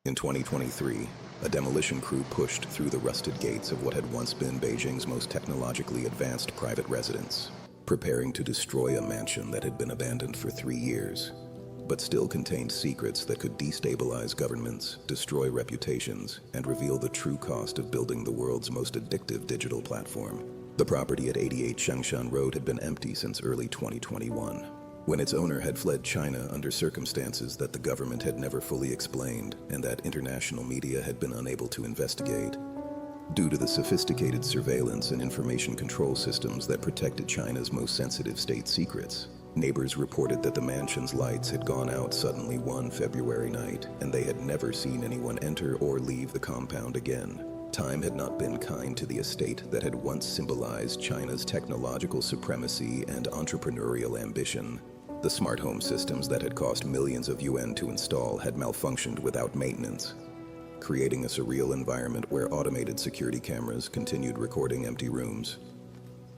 In 2023, a demolition crew pushed through the rusted gates of what had once been Beijing's most technologically advanced private residence, preparing to destroy a mansion that had been abandoned for 3 years, but still contained secrets that could destabilize governments, destroy reputations, and reveal the true cost of building the world's most addictive digital platform. The property at 88 Changshan Road had been empty since early 2021, when its owner had fled China under circumstances that the government had never fully explained and that international media had been unable to investigate. Due to the sophisticated surveillance and information control systems that protected China's most sensitive state secrets, neighbors reported that the mansion's lights had gone out suddenly one February night, and they had never seen anyone enter or leave the compound again. Time had not been kind to the estate that had once symbolized China's technological supremacy and entrepreneurial ambition. The smart home systems that had cost millions of yuan to install had malfunctioned without maintenance, creating a surreal environment where automated security cameras continued recording empty rooms,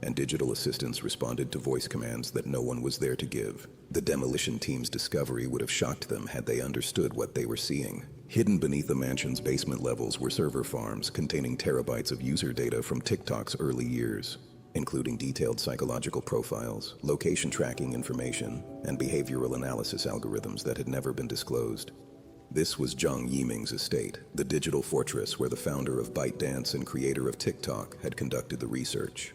and digital assistants responded to voice commands that no one was there to give. The demolition team's discovery would have shocked them had they understood what they were seeing. Hidden beneath the mansion's basement levels were server farms containing terabytes of user data from TikTok's early years, including detailed psychological profiles, location tracking information, and behavioral analysis algorithms that had never been disclosed. This was Zhang Yiming's estate, the digital fortress where the founder of ByteDance and creator of TikTok had conducted the research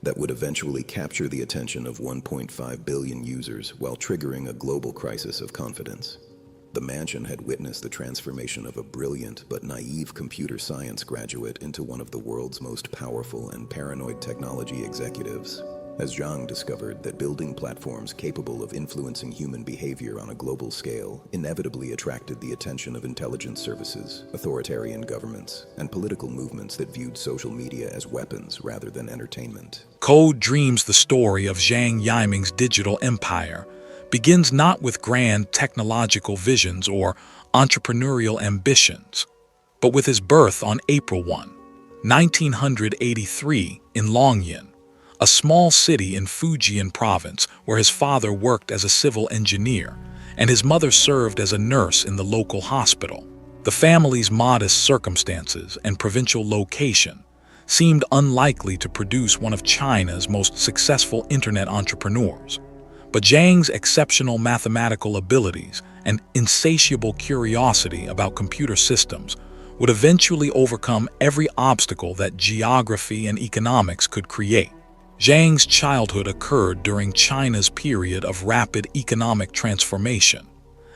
that would eventually capture the attention of 1.5 billion users while triggering a global crisis of confidence. The mansion had witnessed the transformation of a brilliant but naive computer science graduate into one of the world's most powerful and paranoid technology executives, as Zhang discovered that building platforms capable of influencing human behavior on a global scale inevitably attracted the attention of intelligence services, authoritarian governments, and political movements that viewed social media as weapons rather than entertainment. Code dreams the story of Zhang Yiming's digital empire begins not with grand technological visions or entrepreneurial ambitions, but with his birth on April 1, 1983 in Longyan, a small city in Fujian province where his father worked as a civil engineer and his mother served as a nurse in the local hospital. The family's modest circumstances and provincial location seemed unlikely to produce one of China's most successful internet entrepreneurs. But Zhang's exceptional mathematical abilities and insatiable curiosity about computer systems would eventually overcome every obstacle that geography and economics could create. Zhang's childhood occurred during China's period of rapid economic transformation,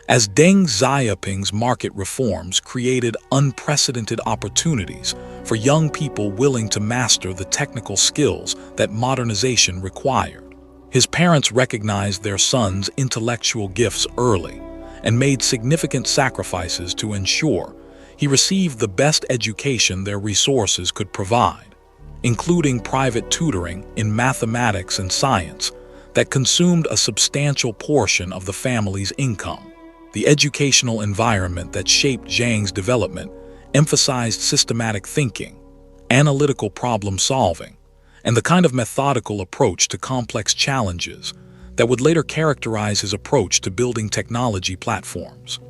as Deng Xiaoping's market reforms created unprecedented opportunities for young people willing to master the technical skills that modernization required. His parents recognized their son's intellectual gifts early and made significant sacrifices to ensure he received the best education their resources could provide, including private tutoring in mathematics and science that consumed a substantial portion of the family's income. The educational environment that shaped Zhang's development emphasized systematic thinking, analytical problem solving, and the kind of methodical approach to complex challenges that would later characterize his approach to building technology platforms.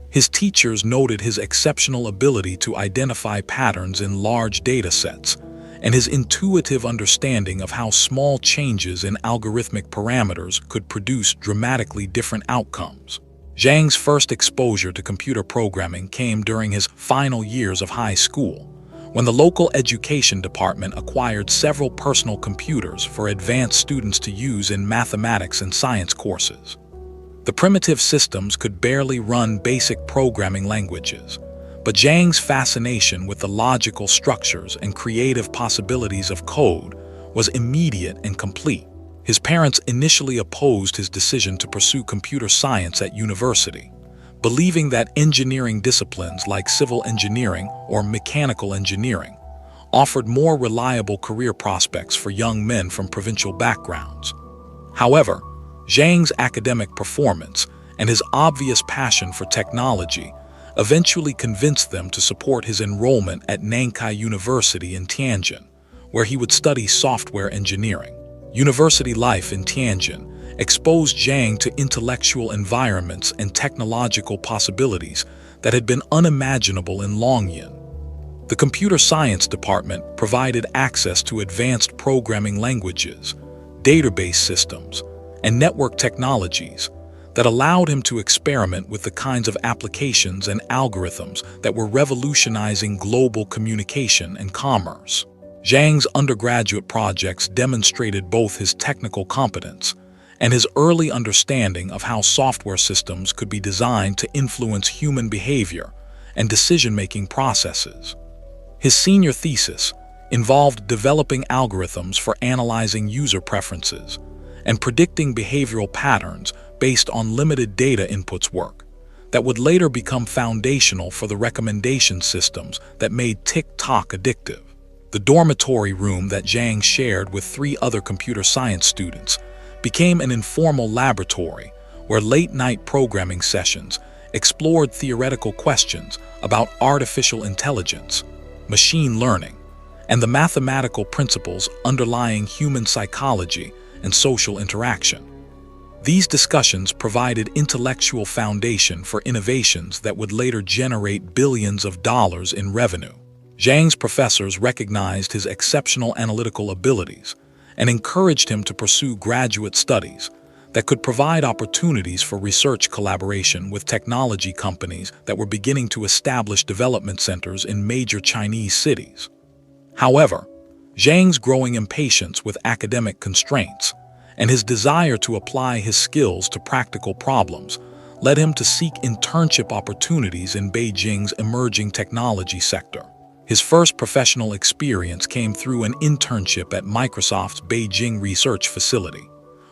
His teachers noted his exceptional ability to identify patterns in large data sets and his intuitive understanding of how small changes in algorithmic parameters could produce dramatically different outcomes. Zhang's first exposure to computer programming came during his final years of high school, when the local education department acquired several personal computers for advanced students to use in mathematics and science courses. The primitive systems could barely run basic programming languages, but Zhang's fascination with the logical structures and creative possibilities of code was immediate and complete. His parents initially opposed his decision to pursue computer science at university, believing that engineering disciplines like civil engineering or mechanical engineering offered more reliable career prospects for young men from provincial backgrounds. However, Zhang's academic performance and his obvious passion for technology eventually convinced them to support his enrollment at Nankai University in Tianjin, where he would study software engineering. University life in Tianjin exposed Zhang to intellectual environments and technological possibilities that had been unimaginable in Longyan. The computer science department provided access to advanced programming languages, database systems, and network technologies that allowed him to experiment with the kinds of applications and algorithms that were revolutionizing global communication and commerce. Zhang's undergraduate projects demonstrated both his technical competence and his early understanding of how software systems could be designed to influence human behavior and decision-making processes. His senior thesis involved developing algorithms for analyzing user preferences and predicting behavioral patterns based on limited data inputs work that would later become foundational for the recommendation systems that made TikTok addictive. The dormitory room that Zhang shared with 3 other computer science students became an informal laboratory where late-night programming sessions explored theoretical questions about artificial intelligence, machine learning, and the mathematical principles underlying human psychology and social interaction. These discussions provided intellectual foundation for innovations that would later generate billions of dollars in revenue. Zhang's professors recognized his exceptional analytical abilities and encouraged him to pursue graduate studies that could provide opportunities for research collaboration with technology companies that were beginning to establish development centers in major Chinese cities. However, Zhang's growing impatience with academic constraints and his desire to apply his skills to practical problems led him to seek internship opportunities in Beijing's emerging technology sector. His first professional experience came through an internship at Microsoft's Beijing research facility,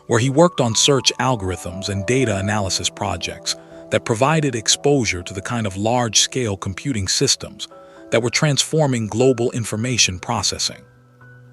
where he worked on search algorithms and data analysis projects that provided exposure to the kind of large-scale computing systems that were transforming global information processing.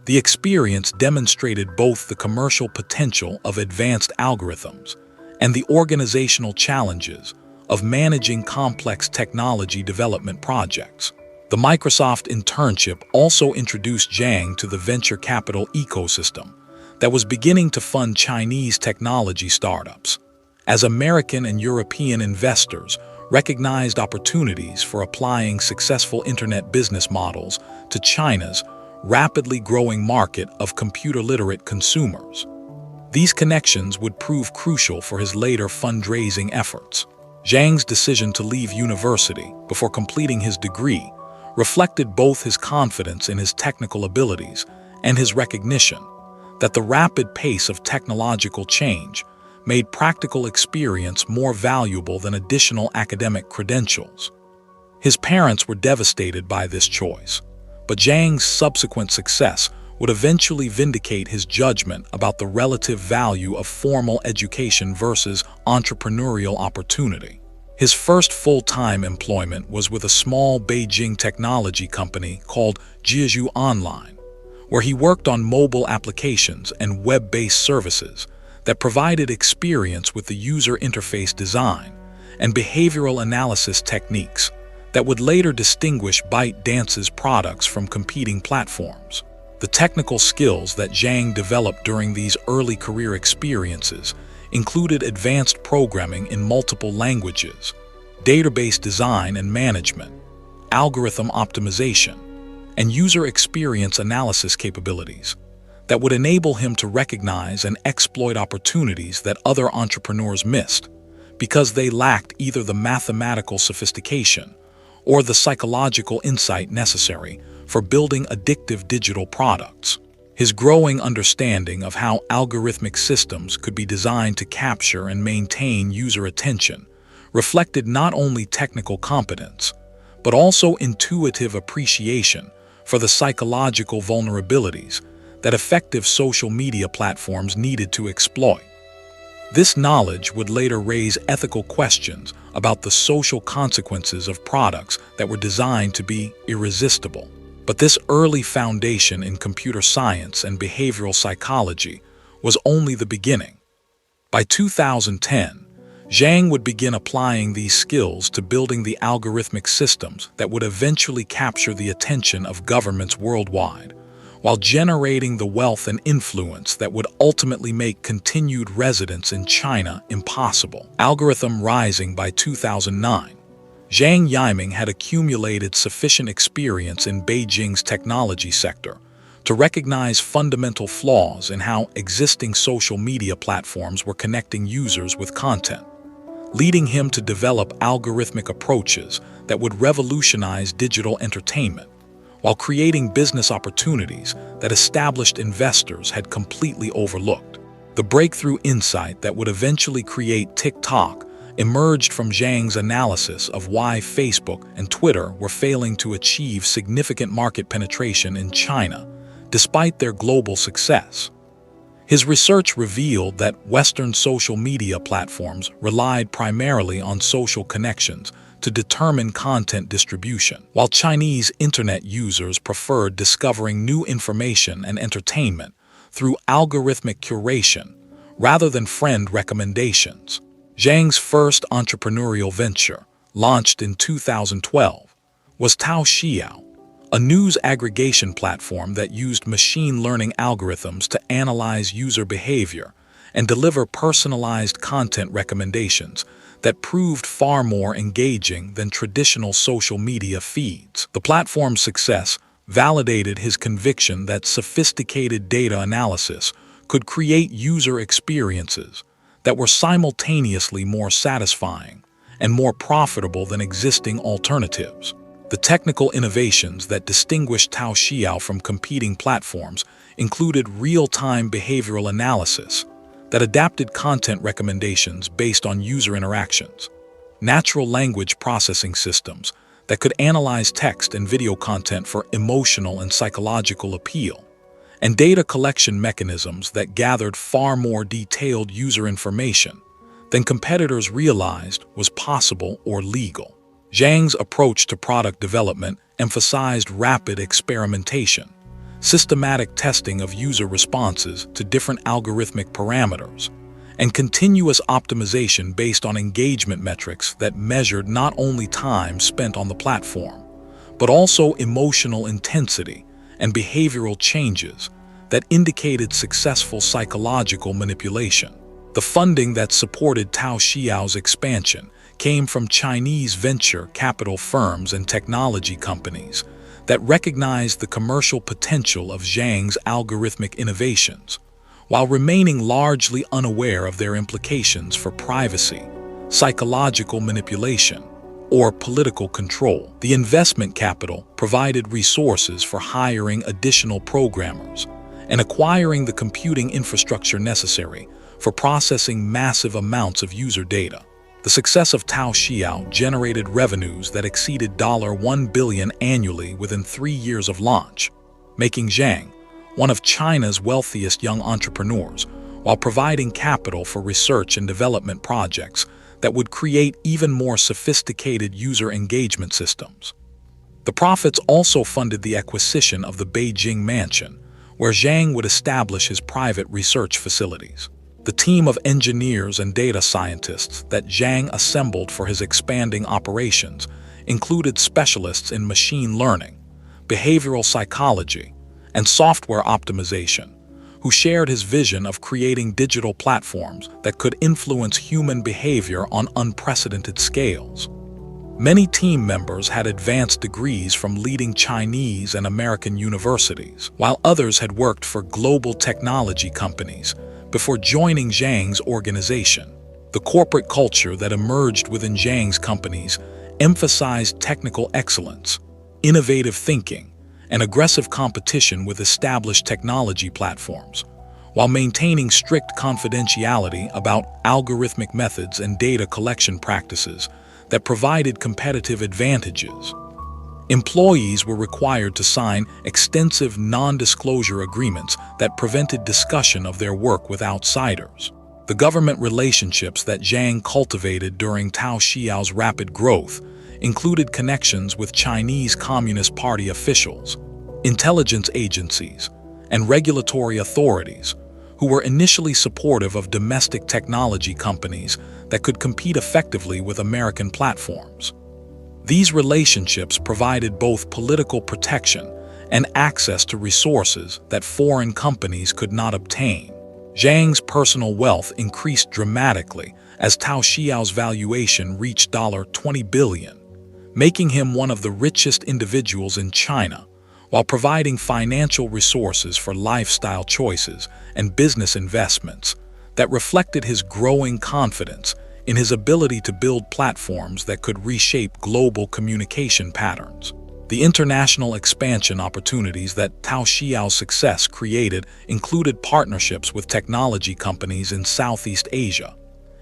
The experience demonstrated both the commercial potential of advanced algorithms and the organizational challenges of managing complex technology development projects. The Microsoft internship also introduced Zhang to the venture capital ecosystem that was beginning to fund Chinese technology startups, as American and European investors recognized opportunities for applying successful internet business models to China's rapidly growing market of computer-literate consumers. These connections would prove crucial for his later fundraising efforts. Zhang's decision to leave university before completing his degree reflected both his confidence in his technical abilities and his recognition that the rapid pace of technological change made practical experience more valuable than additional academic credentials. His parents were devastated by this choice, but Zhang's subsequent success would eventually vindicate his judgment about the relative value of formal education versus entrepreneurial opportunity. His first full-time employment was with a small Beijing technology company called Jiazhu Online, where he worked on mobile applications and web-based services that provided experience with the user interface design and behavioral analysis techniques that would later distinguish ByteDance's products from competing platforms. The technical skills that Zhang developed during these early career experiences included advanced programming in multiple languages, database design and management, algorithm optimization, and user experience analysis capabilities that would enable him to recognize and exploit opportunities that other entrepreneurs missed because they lacked either the mathematical sophistication or the psychological insight necessary for building addictive digital products. His growing understanding of how algorithmic systems could be designed to capture and maintain user attention reflected not only technical competence, but also intuitive appreciation for the psychological vulnerabilities that effective social media platforms needed to exploit. This knowledge would later raise ethical questions about the social consequences of products that were designed to be irresistible. But this early foundation in computer science and behavioral psychology was only the beginning. By 2010, Zhang would begin applying these skills to building the algorithmic systems that would eventually capture the attention of governments worldwide, while generating the wealth and influence that would ultimately make continued residence in China impossible. Algorithm rising by 2009. Zhang Yiming had accumulated sufficient experience in Beijing's technology sector to recognize fundamental flaws in how existing social media platforms were connecting users with content, leading him to develop algorithmic approaches that would revolutionize digital entertainment, while creating business opportunities that established investors had completely overlooked. The breakthrough insight that would eventually create TikTok emerged from Zhang's analysis of why Facebook and Twitter were failing to achieve significant market penetration in China, despite their global success. His research revealed that Western social media platforms relied primarily on social connections to determine content distribution, while Chinese internet users preferred discovering new information and entertainment through algorithmic curation rather than friend recommendations. Zhang's first entrepreneurial venture, launched in 2012, was Taoxiao, a news aggregation platform that used machine learning algorithms to analyze user behavior and deliver personalized content recommendations that proved far more engaging than traditional social media feeds. The platform's success validated his conviction that sophisticated data analysis could create user experiences that were simultaneously more satisfying and more profitable than existing alternatives. The technical innovations that distinguished Taoxiao from competing platforms included real-time behavioral analysis that adapted content recommendations based on user interactions, natural language processing systems that could analyze text and video content for emotional and psychological appeal, and data collection mechanisms that gathered far more detailed user information than competitors realized was possible or legal. Zhang's approach to product development emphasized rapid experimentation, systematic testing of user responses to different algorithmic parameters, and continuous optimization based on engagement metrics that measured not only time spent on the platform, but also emotional intensity and behavioral changes that indicated successful psychological manipulation. The funding that supported Taoxiao's expansion came from Chinese venture capital firms and technology companies that recognized the commercial potential of Zhang's algorithmic innovations, while remaining largely unaware of their implications for privacy, psychological manipulation, or political control. The investment capital provided resources for hiring additional programmers and acquiring the computing infrastructure necessary for processing massive amounts of user data. The success of Taoxiao generated revenues that exceeded $1 billion annually within 3 years of launch, making Zhang one of China's wealthiest young entrepreneurs, while providing capital for research and development projects that would create even more sophisticated user engagement systems. The profits also funded the acquisition of the Beijing mansion, where Zhang would establish his private research facilities. The team of engineers and data scientists that Zhang assembled for his expanding operations included specialists in machine learning, behavioral psychology, and software optimization, who shared his vision of creating digital platforms that could influence human behavior on unprecedented scales. Many team members had advanced degrees from leading Chinese and American universities, while others had worked for global technology companies before joining Zhang's organization. The corporate culture that emerged within Zhang's companies emphasized technical excellence, innovative thinking, and aggressive competition with established technology platforms, while maintaining strict confidentiality about algorithmic methods and data collection practices that provided competitive advantages. Employees were required to sign extensive non-disclosure agreements that prevented discussion of their work with outsiders. The government relationships that Zhang cultivated during Taoxiao's rapid growth included connections with Chinese Communist Party officials, intelligence agencies, and regulatory authorities, who were initially supportive of domestic technology companies that could compete effectively with American platforms. These relationships provided both political protection and access to resources that foreign companies could not obtain. Zhang's personal wealth increased dramatically as Tao Xiao's valuation reached $20 billion, making him one of the richest individuals in China, while providing financial resources for lifestyle choices and business investments that reflected his growing confidence in his ability to build platforms that could reshape global communication patterns. The international expansion opportunities that Tao Xiao's success created included partnerships with technology companies in Southeast Asia,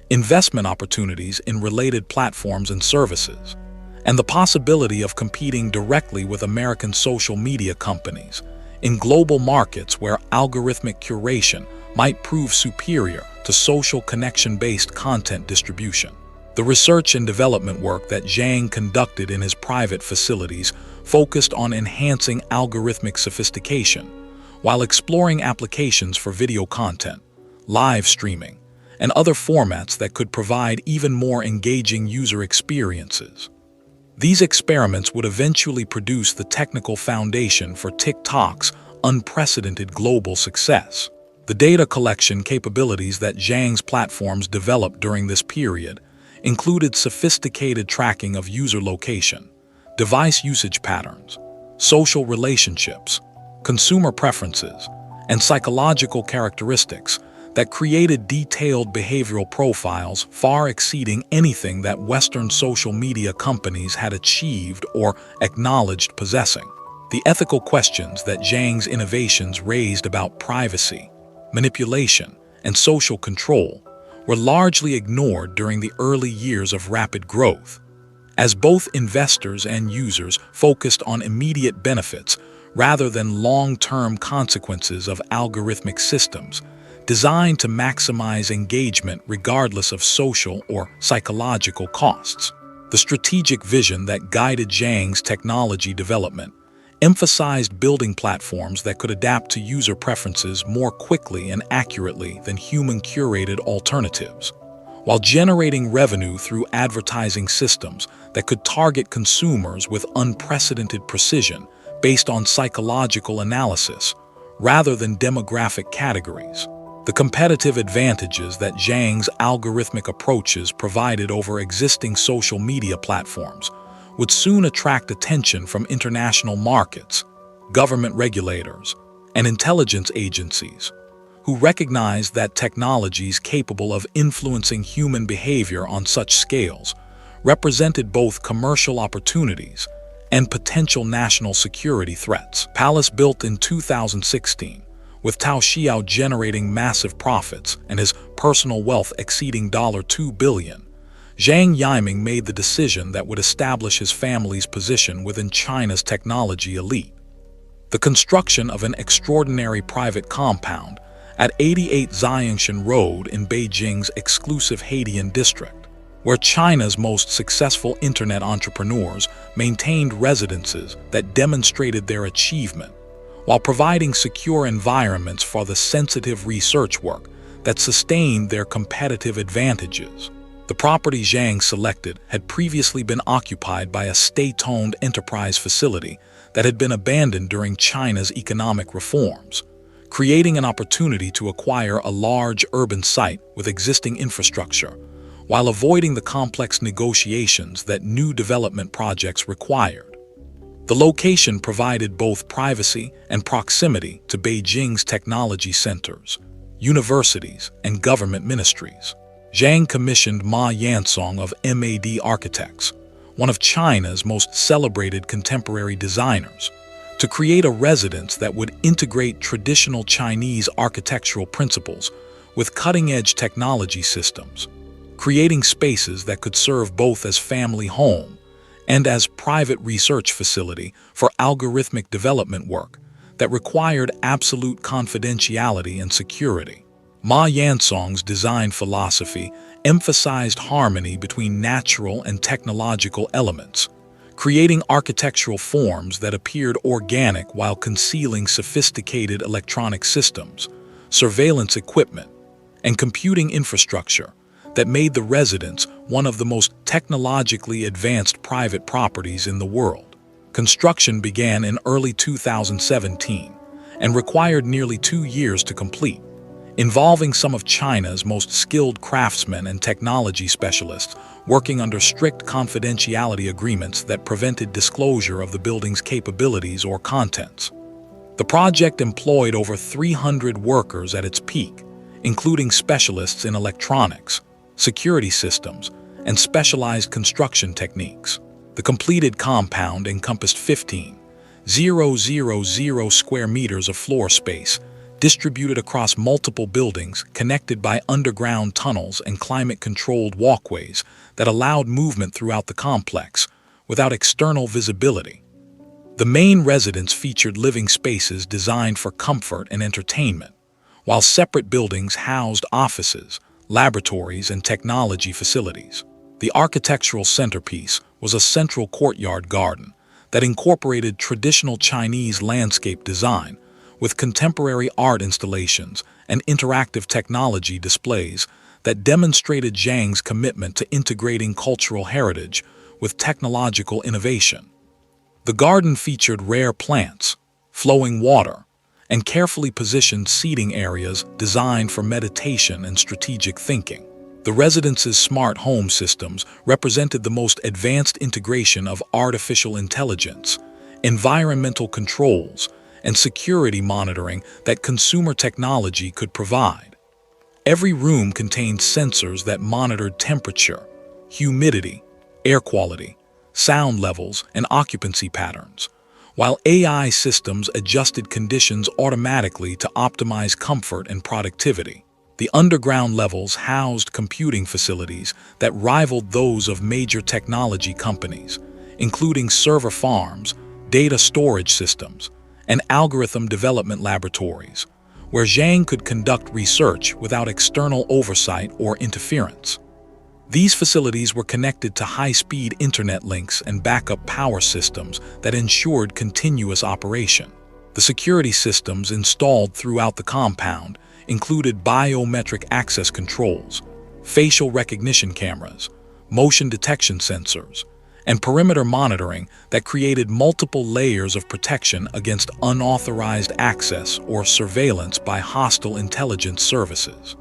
investment opportunities in related platforms and services, and the possibility of competing directly with American social media companies in global markets where algorithmic curation might prove superior to social connection-based content distribution. The research and development work that Zhang conducted in his private facilities focused on enhancing algorithmic sophistication, while exploring applications for video content, live streaming, and other formats that could provide even more engaging user experiences. These experiments would eventually produce the technical foundation for TikTok's unprecedented global success. The data collection capabilities that Zhang's platforms developed during this period included sophisticated tracking of user location, device usage patterns, social relationships, consumer preferences, and psychological characteristics that created detailed behavioral profiles far exceeding anything that Western social media companies had achieved or acknowledged possessing. The ethical questions that Zhang's innovations raised about privacy, manipulation, and social control were largely ignored during the early years of rapid growth, as both investors and users focused on immediate benefits rather than long-term consequences of algorithmic systems designed to maximize engagement regardless of social or psychological costs. The strategic vision that guided Zhang's technology development emphasized building platforms that could adapt to user preferences more quickly and accurately than human-curated alternatives, while generating revenue through advertising systems that could target consumers with unprecedented precision based on psychological analysis rather than demographic categories. The competitive advantages that Zhang's algorithmic approaches provided over existing social media platforms would soon attract attention from international markets, government regulators, and intelligence agencies, who recognized that technologies capable of influencing human behavior on such scales represented both commercial opportunities and potential national security threats. Palace built in 2016, with Tao Xiao generating massive profits and his personal wealth exceeding $2 billion. Zhang Yiming made the decision that would establish his family's position within China's technology elite. The construction of an extraordinary private compound at 88 Xiangshan Road in Beijing's exclusive Haidian district, where China's most successful internet entrepreneurs maintained residences that demonstrated their achievement, while providing secure environments for the sensitive research work that sustained their competitive advantages. The property Zhang selected had previously been occupied by a state-owned enterprise facility that had been abandoned during China's economic reforms, creating an opportunity to acquire a large urban site with existing infrastructure, while avoiding the complex negotiations that new development projects required. The location provided both privacy and proximity to Beijing's technology centers, universities, and government ministries. Zhang commissioned Ma Yansong of MAD Architects, one of China's most celebrated contemporary designers, to create a residence that would integrate traditional Chinese architectural principles with cutting-edge technology systems, creating spaces that could serve both as family home and as private research facility for algorithmic development work that required absolute confidentiality and security. Ma Yansong's design philosophy emphasized harmony between natural and technological elements, creating architectural forms that appeared organic while concealing sophisticated electronic systems, surveillance equipment, and computing infrastructure that made the residence one of the most technologically advanced private properties in the world. Construction began in early 2017 and required nearly 2 years to complete, involving some of China's most skilled craftsmen and technology specialists working under strict confidentiality agreements that prevented disclosure of the building's capabilities or contents. The project employed over 300 workers at its peak, including specialists in electronics, security systems, and specialized construction techniques. The completed compound encompassed 15,000 square meters of floor space, distributed across multiple buildings connected by underground tunnels and climate-controlled walkways that allowed movement throughout the complex without external visibility. The main residence featured living spaces designed for comfort and entertainment, while separate buildings housed offices, laboratories, and technology facilities. The architectural centerpiece was a central courtyard garden that incorporated traditional Chinese landscape design with contemporary art installations and interactive technology displays that demonstrated Zhang's commitment to integrating cultural heritage with technological innovation. The garden featured rare plants, flowing water, and carefully positioned seating areas designed for meditation and strategic thinking. The residence's smart home systems represented the most advanced integration of artificial intelligence, environmental controls, and security monitoring that consumer technology could provide. Every room contained sensors that monitored temperature, humidity, air quality, sound levels, and occupancy patterns, while AI systems adjusted conditions automatically to optimize comfort and productivity. The underground levels housed computing facilities that rivaled those of major technology companies, including server farms, data storage systems, and algorithm development laboratories, where Zhang could conduct research without external oversight or interference. These facilities were connected to high-speed internet links and backup power systems that ensured continuous operation. The security systems installed throughout the compound included biometric access controls, facial recognition cameras, motion detection sensors, and perimeter monitoring that created multiple layers of protection against unauthorized access or surveillance by hostile intelligence services.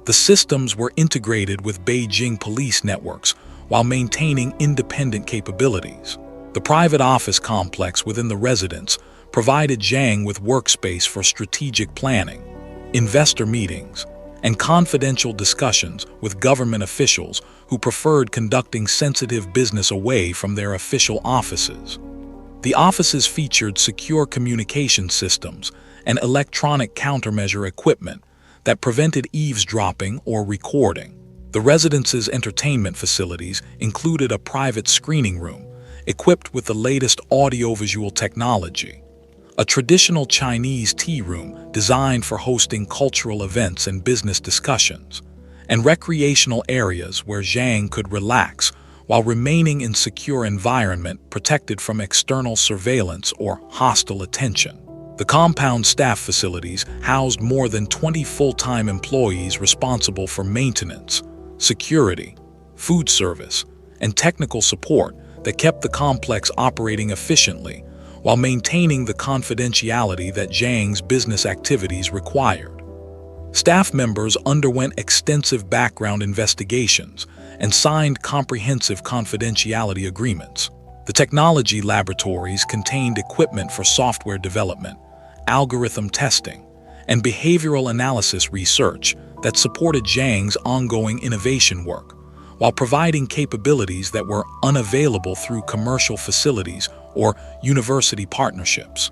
The systems were integrated with Beijing police networks while maintaining independent capabilities. The private office complex within the residence provided Zhang with workspace for strategic planning, investor meetings, and confidential discussions with government officials who preferred conducting sensitive business away from their official offices. The offices featured secure communication systems and electronic countermeasure equipment that prevented eavesdropping or recording. The residence's entertainment facilities included a private screening room equipped with the latest audiovisual technology, a traditional Chinese tea room designed for hosting cultural events and business discussions, and recreational areas where Zhang could relax while remaining in secure environment protected from external surveillance or hostile attention. The compound staff facilities housed more than 20 full-time employees responsible for maintenance, security, food service, and technical support that kept the complex operating efficiently while maintaining the confidentiality that Zhang's business activities required. Staff members underwent extensive background investigations and signed comprehensive confidentiality agreements. The technology laboratories contained equipment for software development, algorithm testing, and behavioral analysis research that supported Zhang's ongoing innovation work, while providing capabilities that were unavailable through commercial facilities or university partnerships.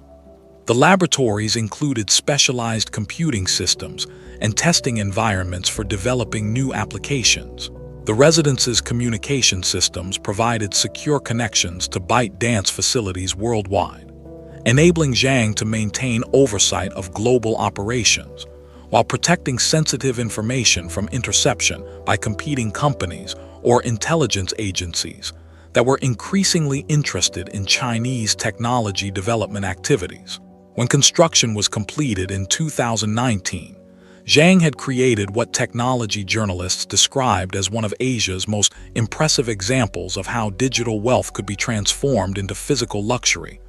The laboratories included specialized computing systems and testing environments for developing new applications. The residence's communication systems provided secure connections to ByteDance facilities worldwide, enabling Zhang to maintain oversight of global operations while protecting sensitive information from interception by competing companies or intelligence agencies that were increasingly interested in Chinese technology development activities. When construction was completed in 2019, Zhang had created what technology journalists described as one of Asia's most impressive examples of how digital wealth could be transformed into physical luxury,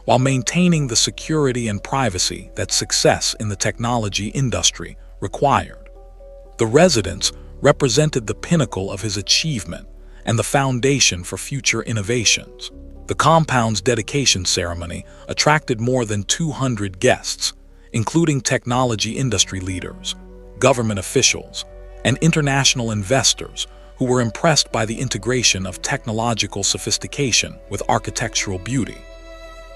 while maintaining the security and privacy that success in the technology industry required. The residence represented the pinnacle of his achievement and the foundation for future innovations. The compound's dedication ceremony attracted more than 200 guests, including technology industry leaders, government officials, and international investors who were impressed by the integration of technological sophistication with architectural beauty.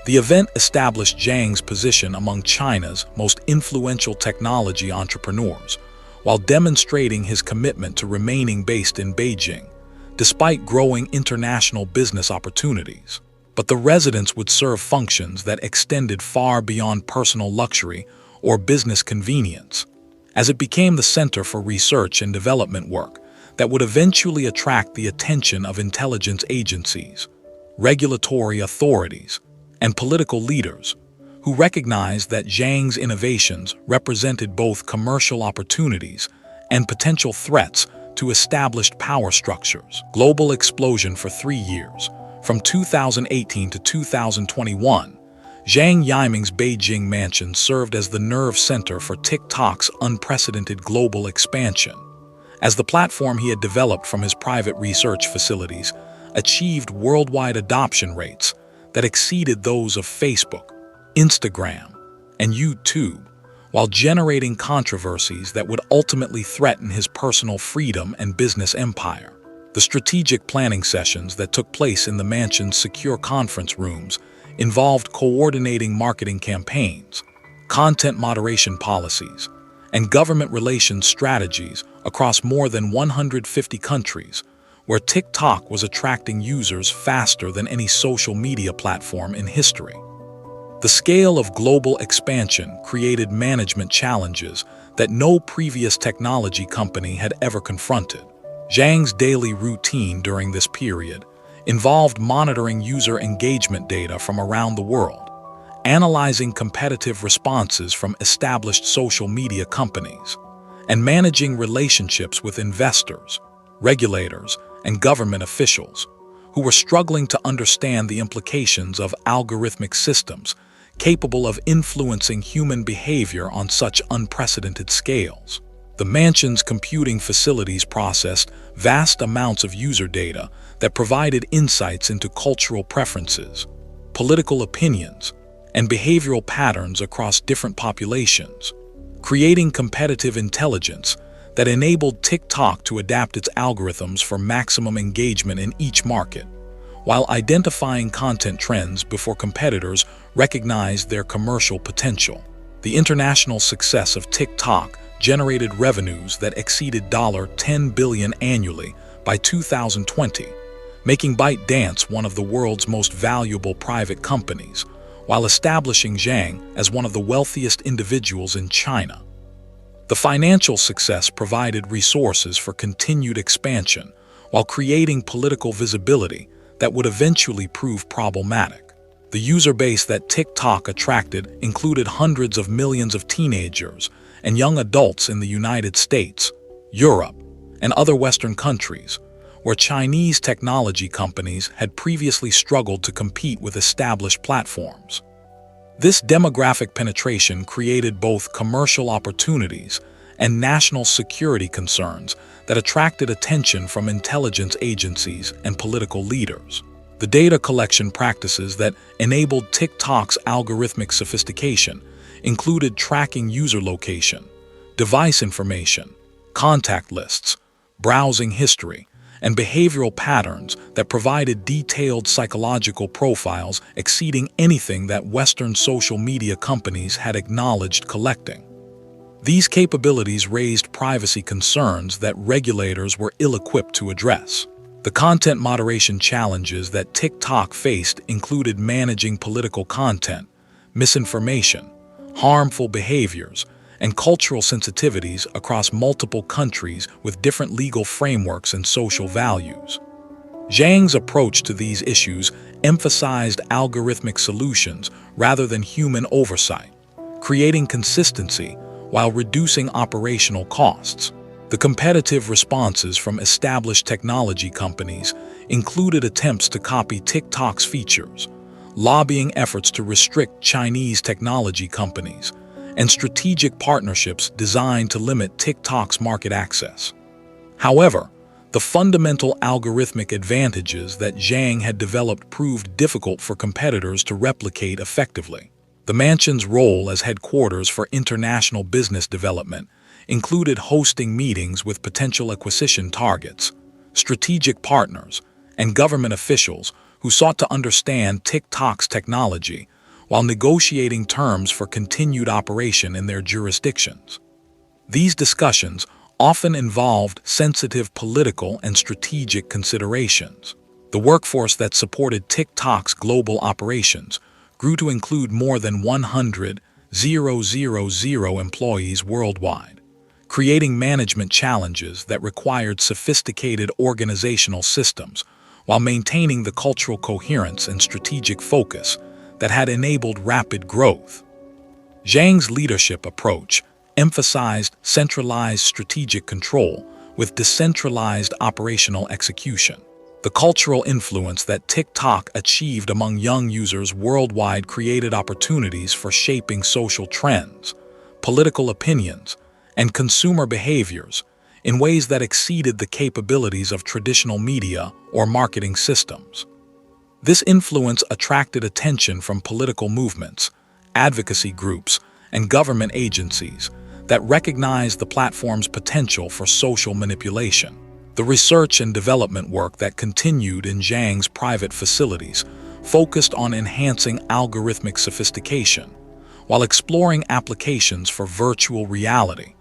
The event established Zhang's position among China's most influential technology entrepreneurs, while demonstrating his commitment to remaining based in Beijing, despite growing international business opportunities. But the residence would serve functions that extended far beyond personal luxury or business convenience, as it became the center for research and development work that would eventually attract the attention of intelligence agencies, regulatory authorities, and political leaders who recognized that Zhang's innovations represented both commercial opportunities and potential threats to established power structures. Global explosion for 3 years. From 2018 to 2021, Zhang Yiming's Beijing mansion served as the nerve center for TikTok's unprecedented global expansion, as the platform he had developed from his private research facilities achieved worldwide adoption rates that exceeded those of Facebook, Instagram, and YouTube, while generating controversies that would ultimately threaten his personal freedom and business empire. The strategic planning sessions that took place in the mansion's secure conference rooms involved coordinating marketing campaigns, content moderation policies, and government relations strategies across more than 150 countries, where TikTok was attracting users faster than any social media platform in history. The scale of global expansion created management challenges that no previous technology company had ever confronted. Zhang's daily routine during this period involved monitoring user engagement data from around the world, analyzing competitive responses from established social media companies, and managing relationships with investors, regulators, and government officials who were struggling to understand the implications of algorithmic systems capable of influencing human behavior on such unprecedented scales. The mansion's computing facilities processed vast amounts of user data that provided insights into cultural preferences, political opinions, and behavioral patterns across different populations, creating competitive intelligence that enabled TikTok to adapt its algorithms for maximum engagement in each market, while identifying content trends before competitors recognized their commercial potential. The international success of TikTok generated revenues that exceeded $10 billion annually by 2020, making ByteDance one of the world's most valuable private companies, while establishing Zhang as one of the wealthiest individuals in China. The financial success provided resources for continued expansion, while creating political visibility that would eventually prove problematic. The user base that TikTok attracted included hundreds of millions of teenagers and young adults in the United States, Europe, and other Western countries, where Chinese technology companies had previously struggled to compete with established platforms. This demographic penetration created both commercial opportunities and national security concerns that attracted attention from intelligence agencies and political leaders. The data collection practices that enabled TikTok's algorithmic sophistication included tracking user location, device information, contact lists, browsing history, and behavioral patterns that provided detailed psychological profiles exceeding anything that Western social media companies had acknowledged collecting. These capabilities raised privacy concerns that regulators were ill-equipped to address. The content moderation challenges that TikTok faced included managing political content, misinformation, harmful behaviors, and cultural sensitivities across multiple countries with different legal frameworks and social values. Zhang's approach to these issues emphasized algorithmic solutions rather than human oversight, creating consistency while reducing operational costs. The competitive responses from established technology companies included attempts to copy TikTok's features, lobbying efforts to restrict Chinese technology companies, and strategic partnerships designed to limit TikTok's market access. However, the fundamental algorithmic advantages that Zhang had developed proved difficult for competitors to replicate effectively. The mansion's role as headquarters for international business development included hosting meetings with potential acquisition targets, strategic partners, and government officials who sought to understand TikTok's technology while negotiating terms for continued operation in their jurisdictions. These discussions often involved sensitive political and strategic considerations. The workforce that supported TikTok's global operations grew to include more than 100,000 employees worldwide, creating management challenges that required sophisticated organizational systems while maintaining the cultural coherence and strategic focus that had enabled rapid growth. Zhang's leadership approach emphasized centralized strategic control with decentralized operational execution. The cultural influence that TikTok achieved among young users worldwide created opportunities for shaping social trends, political opinions, and consumer behaviors in ways that exceeded the capabilities of traditional media or marketing systems. This influence attracted attention from political movements, advocacy groups, and government agencies that recognized the platform's potential for social manipulation. The research and development work that continued in Zhang's private facilities focused on enhancing algorithmic sophistication, while exploring applications for virtual reality,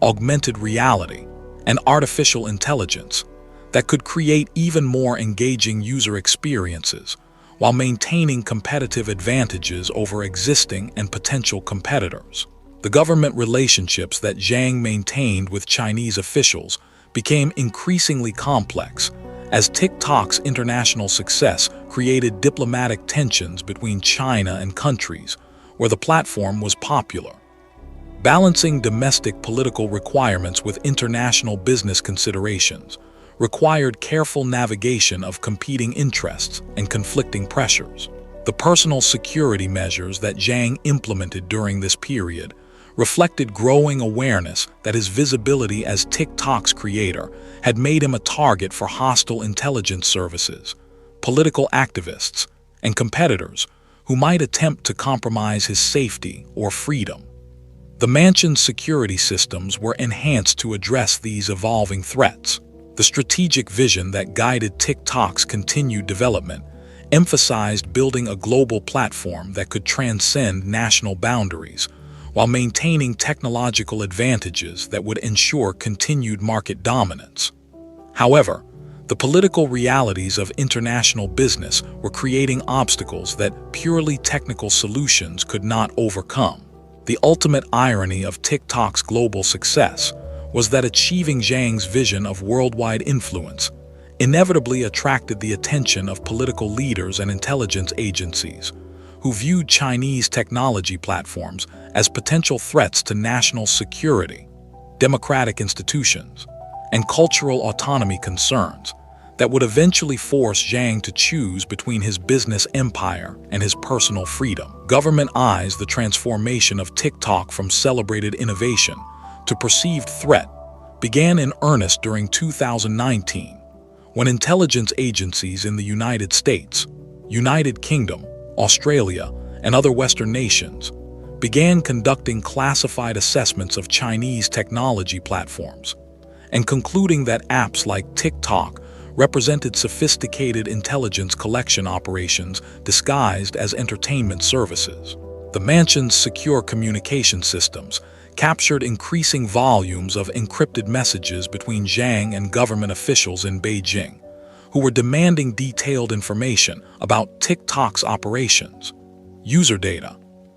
augmented reality, and artificial intelligence that could create even more engaging user experiences while maintaining competitive advantages over existing and potential competitors. The government relationships that Zhang maintained with Chinese officials became increasingly complex as TikTok's international success created diplomatic tensions between China and countries where the platform was popular. Balancing domestic political requirements with international business considerations required careful navigation of competing interests and conflicting pressures. The personal security measures that Zhang implemented during this period reflected growing awareness that his visibility as TikTok's creator had made him a target for hostile intelligence services, political activists, and competitors who might attempt to compromise his safety or freedom. The mansion's security systems were enhanced to address these evolving threats. The strategic vision that guided TikTok's continued development emphasized building a global platform that could transcend national boundaries while maintaining technological advantages that would ensure continued market dominance. However, the political realities of international business were creating obstacles that purely technical solutions could not overcome. The ultimate irony of TikTok's global success was that achieving Zhang's vision of worldwide influence inevitably attracted the attention of political leaders and intelligence agencies, who viewed Chinese technology platforms as potential threats to national security, democratic institutions, and cultural autonomy concerns that would eventually force Zhang to choose between his business empire and his personal freedom. Government eyes the transformation of TikTok from celebrated innovation to perceived threat began in earnest during 2019, when intelligence agencies in the United States, United Kingdom, Australia, and other Western nations began conducting classified assessments of Chinese technology platforms and concluding that apps like TikTok represented sophisticated intelligence collection operations disguised as entertainment services. The mansion's secure communication systems captured increasing volumes of encrypted messages between Zhang and government officials in Beijing, who were demanding detailed information about TikTok's operations, user data,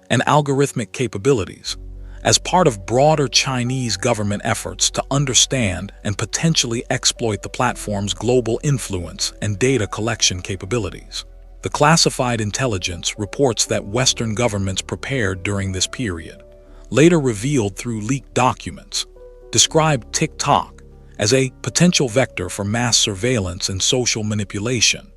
and algorithmic capabilities, as part of broader Chinese government efforts to understand and potentially exploit the platform's global influence and data collection capabilities. The classified intelligence reports that Western governments prepared during this period, later revealed through leaked documents, described TikTok as a potential vector for mass surveillance and social manipulation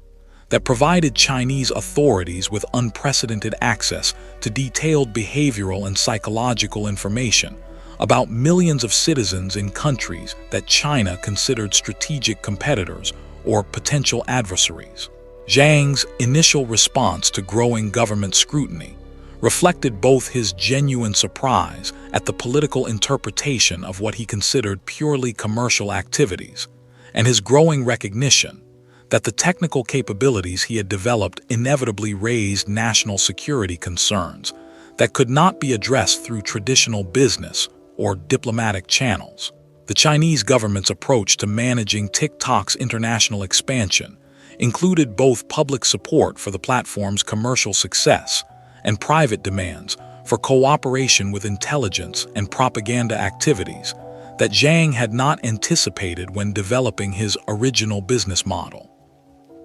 that provided Chinese authorities with unprecedented access to detailed behavioral and psychological information about millions of citizens in countries that China considered strategic competitors or potential adversaries. Zhang's initial response to growing government scrutiny reflected both his genuine surprise at the political interpretation of what he considered purely commercial activities and his growing recognition that the technical capabilities he had developed inevitably raised national security concerns that could not be addressed through traditional business or diplomatic channels. The Chinese government's approach to managing TikTok's international expansion included both public support for the platform's commercial success and private demands for cooperation with intelligence and propaganda activities that Zhang had not anticipated when developing his original business model.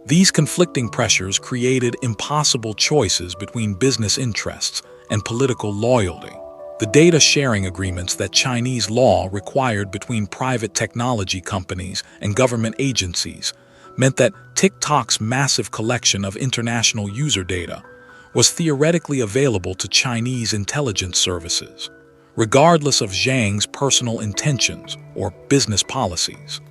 These conflicting pressures created impossible choices between business interests and political loyalty. The data sharing agreements that Chinese law required between private technology companies and government agencies meant that TikTok's massive collection of international user data was theoretically available to Chinese intelligence services, regardless of Zhang's personal intentions or business policies.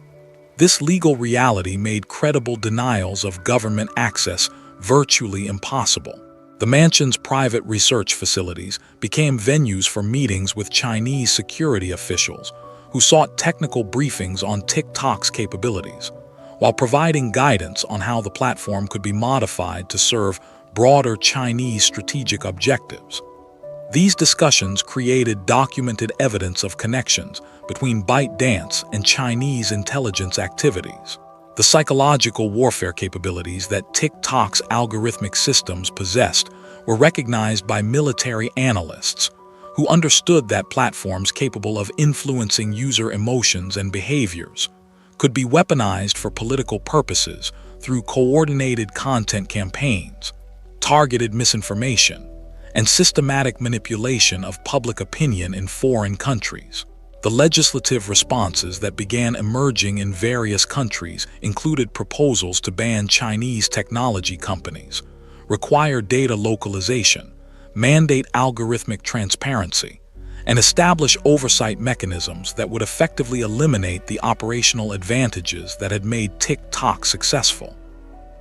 This legal reality made credible denials of government access virtually impossible. The mansion's private research facilities became venues for meetings with Chinese security officials who sought technical briefings on TikTok's capabilities, while providing guidance on how the platform could be modified to serve broader Chinese strategic objectives. These discussions created documented evidence of connections between ByteDance and Chinese intelligence activities. The psychological warfare capabilities that TikTok's algorithmic systems possessed were recognized by military analysts who understood that platforms capable of influencing user emotions and behaviors could be weaponized for political purposes through coordinated content campaigns, targeted misinformation, and systematic manipulation of public opinion in foreign countries. The legislative responses that began emerging in various countries included proposals to ban Chinese technology companies, require data localization, mandate algorithmic transparency, and establish oversight mechanisms that would effectively eliminate the operational advantages that had made TikTok successful.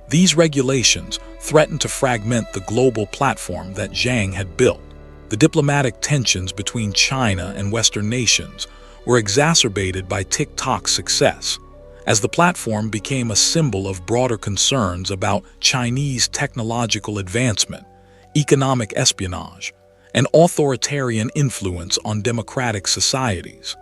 These regulations threatened to fragment the global platform that Zhang had built. The diplomatic tensions between China and Western nations were exacerbated by TikTok's success, as the platform became a symbol of broader concerns about Chinese technological advancement, economic espionage, and authoritarian influence on democratic societies.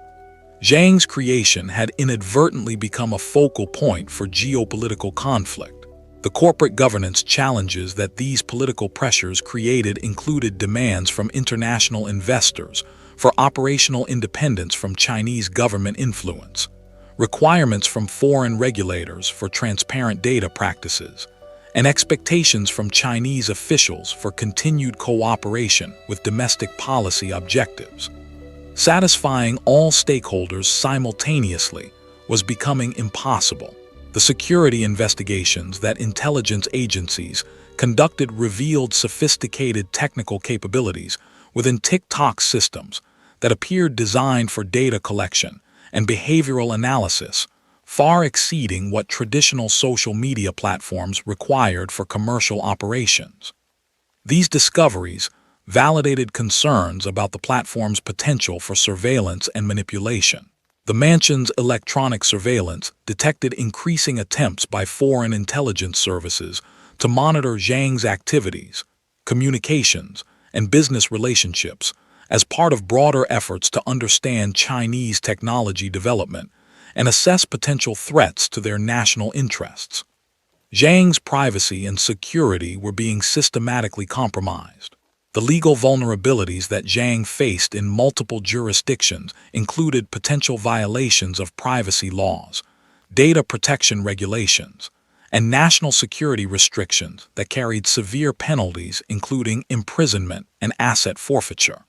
Zhang's creation had inadvertently become a focal point for geopolitical conflict. The corporate governance challenges that these political pressures created included demands from international investors for operational independence from Chinese government influence, requirements from foreign regulators for transparent data practices, and expectations from Chinese officials for continued cooperation with domestic policy objectives. Satisfying all stakeholders simultaneously was becoming impossible. The security investigations that intelligence agencies conducted revealed sophisticated technical capabilities within TikTok's systems that appeared designed for data collection and behavioral analysis, far exceeding what traditional social media platforms required for commercial operations. These discoveries validated concerns about the platform's potential for surveillance and manipulation. The mansion's electronic surveillance detected increasing attempts by foreign intelligence services to monitor Zhang's activities, communications, and business relationships as part of broader efforts to understand Chinese technology development and assess potential threats to their national interests. Zhang's privacy and security were being systematically compromised. The legal vulnerabilities that Zhang faced in multiple jurisdictions included potential violations of privacy laws, data protection regulations, and national security restrictions that carried severe penalties including imprisonment and asset forfeiture.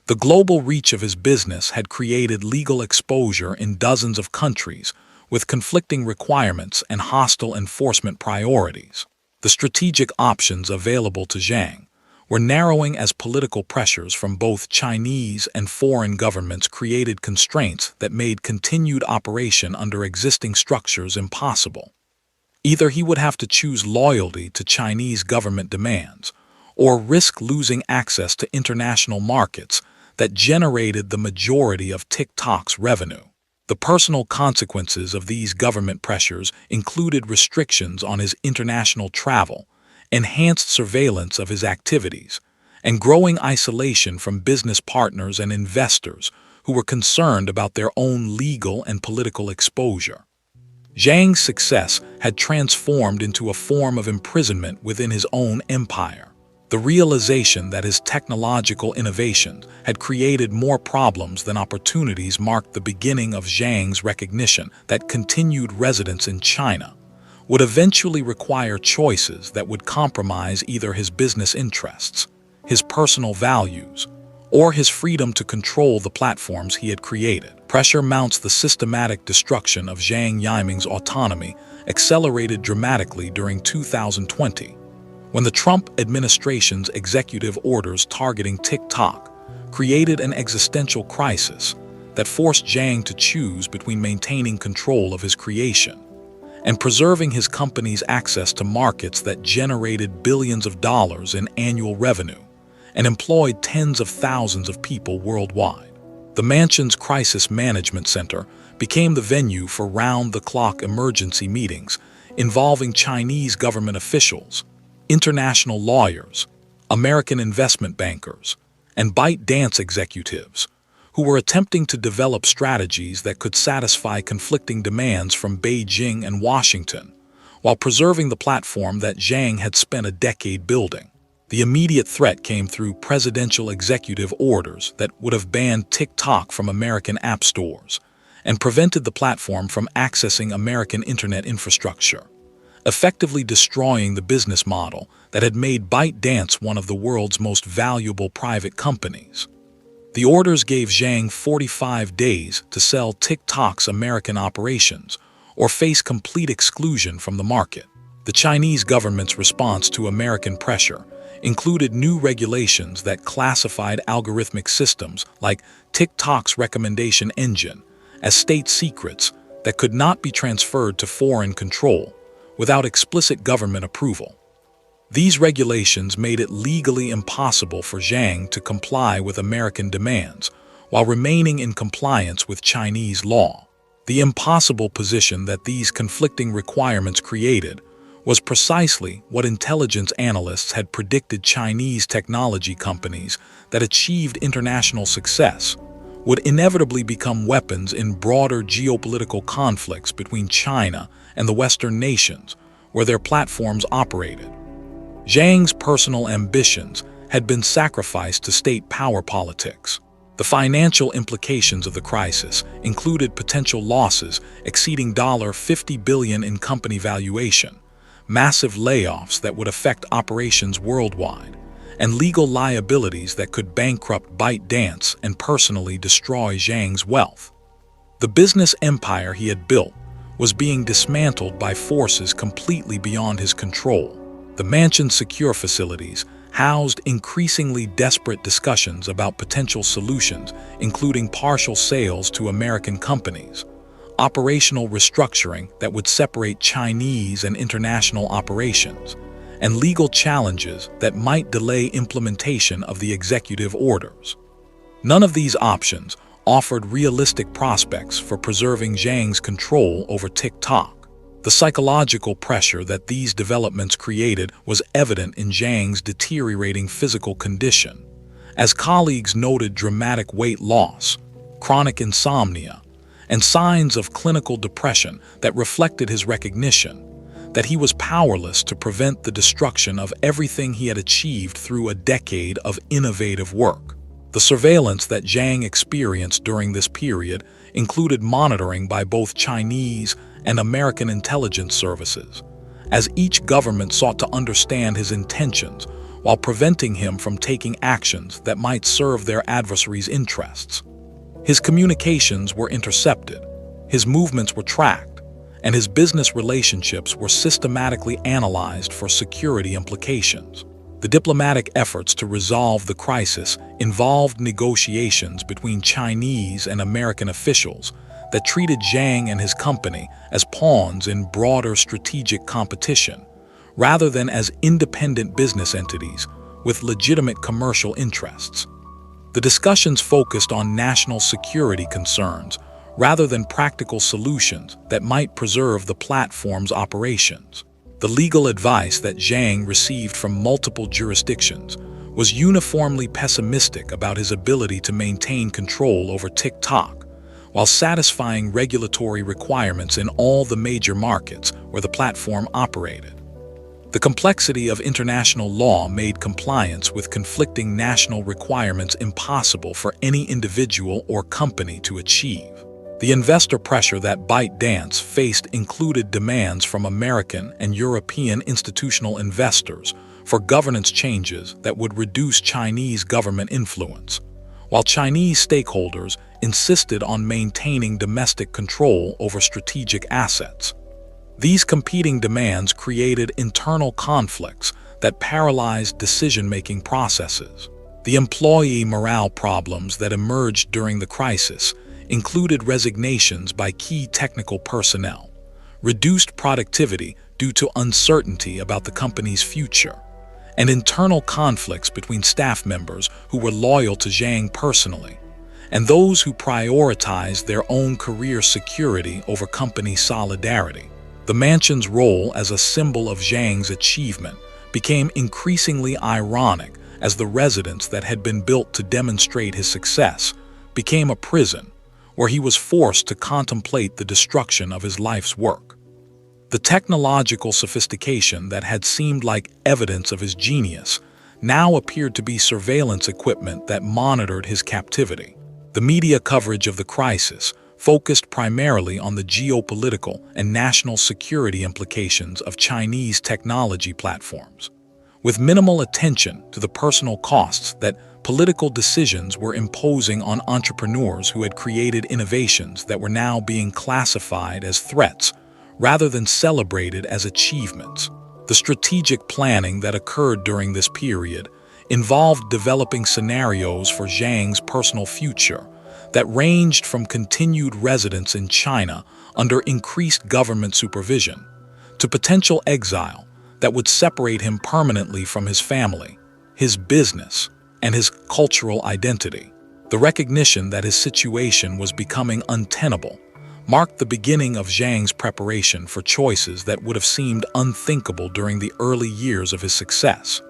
The global reach of his business had created legal exposure in dozens of countries, with conflicting requirements and hostile enforcement priorities. The strategic options available to Zhang were narrowing as political pressures from both Chinese and foreign governments created constraints that made continued operation under existing structures impossible. Either he would have to choose loyalty to Chinese government demands, or risk losing access to international markets that generated the majority of TikTok's revenue. The personal consequences of these government pressures included restrictions on his international travel, enhanced surveillance of his activities, and growing isolation from business partners and investors who were concerned about their own legal and political exposure. Zhang's success had transformed into a form of imprisonment within his own empire. The realization that his technological innovations had created more problems than opportunities marked the beginning of Zhang's recognition that continued residence in China would eventually require choices that would compromise either his business interests, his personal values, or his freedom to control the platforms he had created. Pressure mounts. The systematic destruction of Zhang Yiming's autonomy accelerated dramatically during 2020, when the Trump administration's executive orders targeting TikTok created an existential crisis that forced Zhang to choose between maintaining control of his creation and preserving his company's access to markets that generated billions of dollars in annual revenue and employed tens of thousands of people worldwide. The mansion's crisis management center became the venue for round-the-clock emergency meetings involving Chinese government officials, international lawyers, American investment bankers, and ByteDance executives who were attempting to develop strategies that could satisfy conflicting demands from Beijing and Washington, while preserving the platform that Zhang had spent a decade building. The immediate threat came through presidential executive orders that would have banned TikTok from American app stores and prevented the platform from accessing American internet infrastructure, effectively destroying the business model that had made ByteDance one of the world's most valuable private companies. The orders gave Zhang 45 days to sell TikTok's American operations or face complete exclusion from the market. The Chinese government's response to American pressure included new regulations that classified algorithmic systems like TikTok's recommendation engine as state secrets that could not be transferred to foreign control without explicit government approval. These regulations made it legally impossible for Zhang to comply with American demands while remaining in compliance with Chinese law. The impossible position that these conflicting requirements created was precisely what intelligence analysts had predicted. Chinese technology companies that achieved international success would inevitably become weapons in broader geopolitical conflicts between China and the Western nations where their platforms operated. Zhang's personal ambitions had been sacrificed to state power politics. The financial implications of the crisis included potential losses exceeding $50 billion in company valuation, massive layoffs that would affect operations worldwide, and legal liabilities that could bankrupt ByteDance and personally destroy Zhang's wealth. The business empire he had built was being dismantled by forces completely beyond his control. The mansion's secure facilities housed increasingly desperate discussions about potential solutions, including partial sales to American companies, operational restructuring that would separate Chinese and international operations, and legal challenges that might delay implementation of the executive orders. None of these options offered realistic prospects for preserving Zhang's control over TikTok. The psychological pressure that these developments created was evident in Zhang's deteriorating physical condition, as colleagues noted dramatic weight loss, chronic insomnia, and signs of clinical depression that reflected his recognition that he was powerless to prevent the destruction of everything he had achieved through a decade of innovative work. The surveillance that Zhang experienced during this period included monitoring by both Chinese and American intelligence services, as each government sought to understand his intentions while preventing him from taking actions that might serve their adversaries' interests. His communications were intercepted, his movements were tracked, and his business relationships were systematically analyzed for security implications. The diplomatic efforts to resolve the crisis involved negotiations between Chinese and American officials that treated Zhang and his company as pawns in broader strategic competition, rather than as independent business entities with legitimate commercial interests. The discussions focused on national security concerns rather than practical solutions that might preserve the platform's operations. The legal advice that Zhang received from multiple jurisdictions was uniformly pessimistic about his ability to maintain control over TikTok, while satisfying regulatory requirements in all the major markets where the platform operated. The complexity of international law made compliance with conflicting national requirements impossible for any individual or company to achieve. The investor pressure that ByteDance faced included demands from American and European institutional investors for governance changes that would reduce Chinese government influence, while Chinese stakeholders insisted on maintaining domestic control over strategic assets. These competing demands created internal conflicts that paralyzed decision-making processes. The employee morale problems that emerged during the crisis included resignations by key technical personnel, reduced productivity due to uncertainty about the company's future, and internal conflicts between staff members who were loyal to Zhang personally and those who prioritized their own career security over company solidarity. The mansion's role as a symbol of Zhang's achievement became increasingly ironic as the residence that had been built to demonstrate his success became a prison where he was forced to contemplate the destruction of his life's work. The technological sophistication that had seemed like evidence of his genius now appeared to be surveillance equipment that monitored his captivity. The media coverage of the crisis focused primarily on the geopolitical and national security implications of Chinese technology platforms, with minimal attention to the personal costs that political decisions were imposing on entrepreneurs who had created innovations that were now being classified as threats rather than celebrated as achievements. The strategic planning that occurred during this period involved developing scenarios for Zhang's personal future that ranged from continued residence in China under increased government supervision to potential exile that would separate him permanently from his family, his business, and his cultural identity. The recognition that his situation was becoming untenable marked the beginning of Zhang's preparation for choices that would have seemed unthinkable during the early years of his success,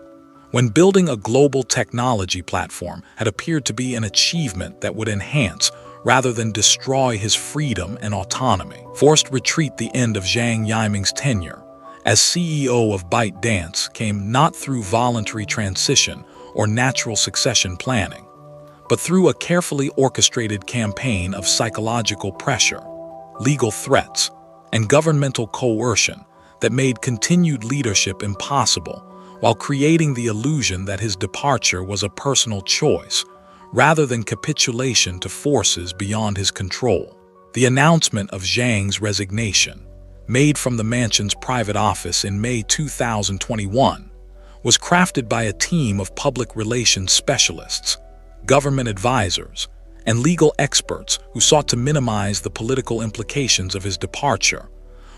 when building a global technology platform had appeared to be an achievement that would enhance rather than destroy his freedom and autonomy. Forced retreat. The end of Zhang Yiming's tenure as CEO of ByteDance came not through voluntary transition or natural succession planning, but through a carefully orchestrated campaign of psychological pressure, legal threats, and governmental coercion that made continued leadership impossible, while creating the illusion that his departure was a personal choice rather than capitulation to forces beyond his control. The announcement of Zhang's resignation, made from the mansion's private office in May 2021, was crafted by a team of public relations specialists, government advisors, and legal experts who sought to minimize the political implications of his departure,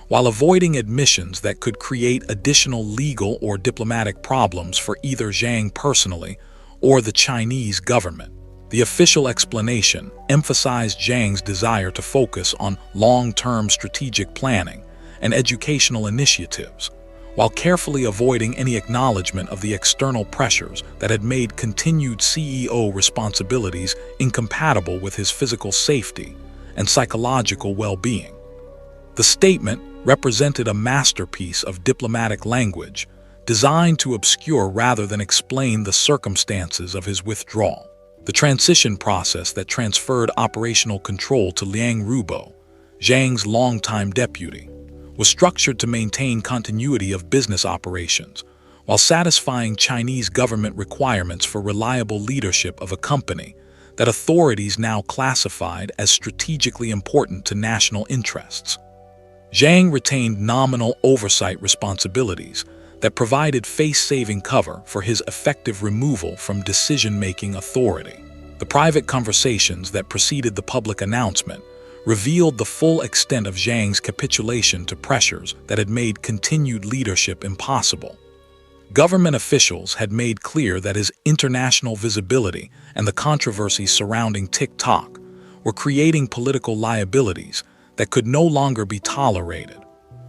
while avoiding admissions that could create additional legal or diplomatic problems for either Zhang personally or the Chinese government. The official explanation emphasized Zhang's desire to focus on long-term strategic planning and educational initiatives, while carefully avoiding any acknowledgement of the external pressures that had made continued CEO responsibilities incompatible with his physical safety and psychological well-being. The statement represented a masterpiece of diplomatic language designed to obscure rather than explain the circumstances of his withdrawal. The transition process that transferred operational control to Liang Rubo, Zhang's longtime deputy, was structured to maintain continuity of business operations while satisfying Chinese government requirements for reliable leadership of a company that authorities now classified as strategically important to national interests. Zhang retained nominal oversight responsibilities that provided face-saving cover for his effective removal from decision-making authority. The private conversations that preceded the public announcement revealed the full extent of Zhang's capitulation to pressures that had made continued leadership impossible. Government officials had made clear that his international visibility and the controversies surrounding TikTok were creating political liabilities that could no longer be tolerated,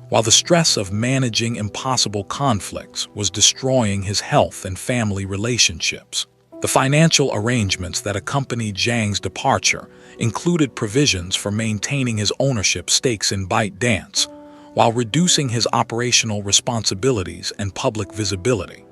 while the stress of managing impossible conflicts was destroying his health and family relationships. The financial arrangements that accompanied Zhang's departure included provisions for maintaining his ownership stakes in ByteDance, while reducing his operational responsibilities and public visibility.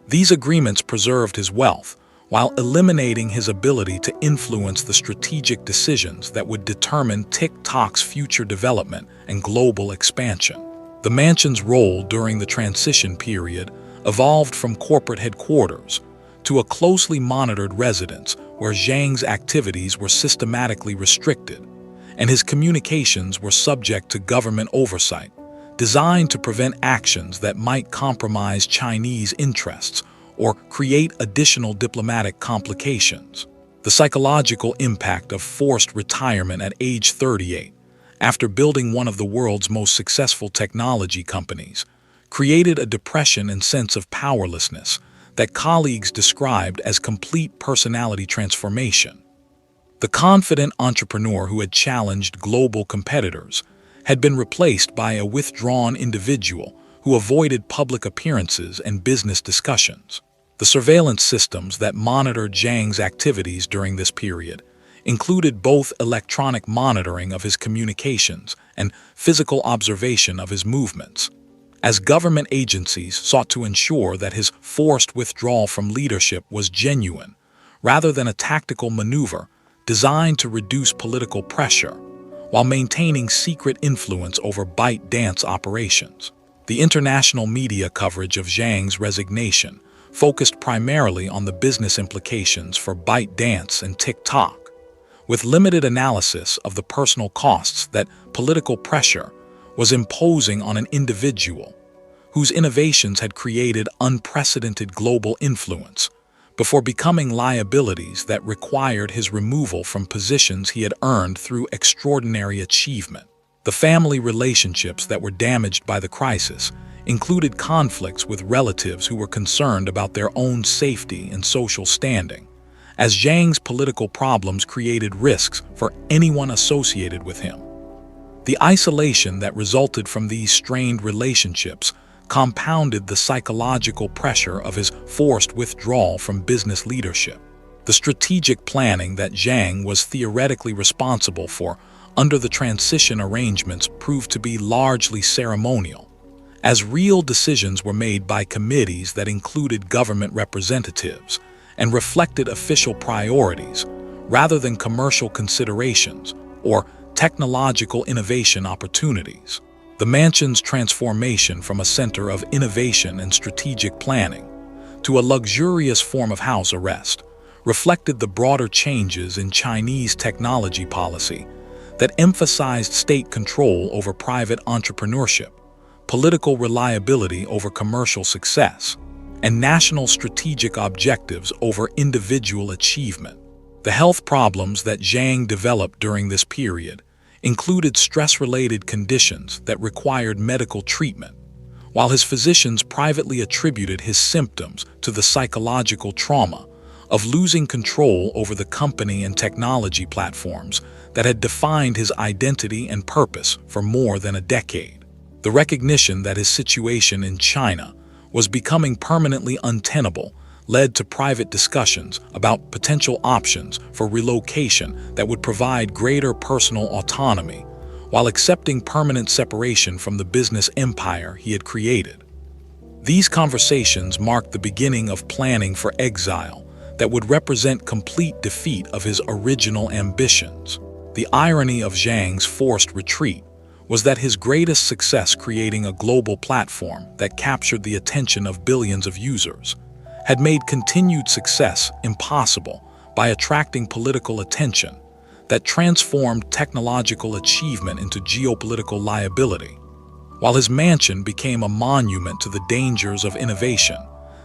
These agreements preserved his wealth, while eliminating his ability to influence the strategic decisions that would determine TikTok's future development and global expansion. The mansion's role during the transition period evolved from corporate headquarters to a closely monitored residence where Zhang's activities were systematically restricted, and his communications were subject to government oversight, designed to prevent actions that might compromise Chinese interests or create additional diplomatic complications. The psychological impact of forced retirement at age 38, after building one of the world's most successful technology companies, created a depression and sense of powerlessness that colleagues described as complete personality transformation. The confident entrepreneur who had challenged global competitors had been replaced by a withdrawn individual who avoided public appearances and business discussions. The surveillance systems that monitored Zhang's activities during this period included both electronic monitoring of his communications and physical observation of his movements, as government agencies sought to ensure that his forced withdrawal from leadership was genuine, rather than a tactical maneuver designed to reduce political pressure, while maintaining secret influence over ByteDance operations. The international media coverage of Zhang's resignation focused primarily on the business implications for ByteDance and TikTok, with limited analysis of the personal costs that political pressure was imposing on an individual whose innovations had created unprecedented global influence before becoming liabilities that required his removal from positions he had earned through extraordinary achievement. The family relationships that were damaged by the crisis included conflicts with relatives who were concerned about their own safety and social standing, as Zhang's political problems created risks for anyone associated with him. The isolation that resulted from these strained relationships compounded the psychological pressure of his forced withdrawal from business leadership. The strategic planning that Zhang was theoretically responsible for under the transition arrangements proved to be largely ceremonial, as real decisions were made by committees that included government representatives and reflected official priorities rather than commercial considerations or technological innovation opportunities. The mansion's transformation from a center of innovation and strategic planning to a luxurious form of house arrest reflected the broader changes in Chinese technology policy that emphasized state control over private entrepreneurship, political reliability over commercial success, and national strategic objectives over individual achievement. The health problems that Zhang developed during this period included stress-related conditions that required medical treatment, while his physicians privately attributed his symptoms to the psychological trauma of losing control over the company and technology platforms that had defined his identity and purpose for more than a decade. The recognition that his situation in China was becoming permanently untenable led to private discussions about potential options for relocation that would provide greater personal autonomy, while accepting permanent separation from the business empire he had created. These conversations marked the beginning of planning for exile that would represent complete defeat of his original ambitions. The irony of Zhang's forced retreat was that his greatest success, creating a global platform that captured the attention of billions of users, had made continued success impossible by attracting political attention that transformed technological achievement into geopolitical liability, while his mansion became a monument to the dangers of innovation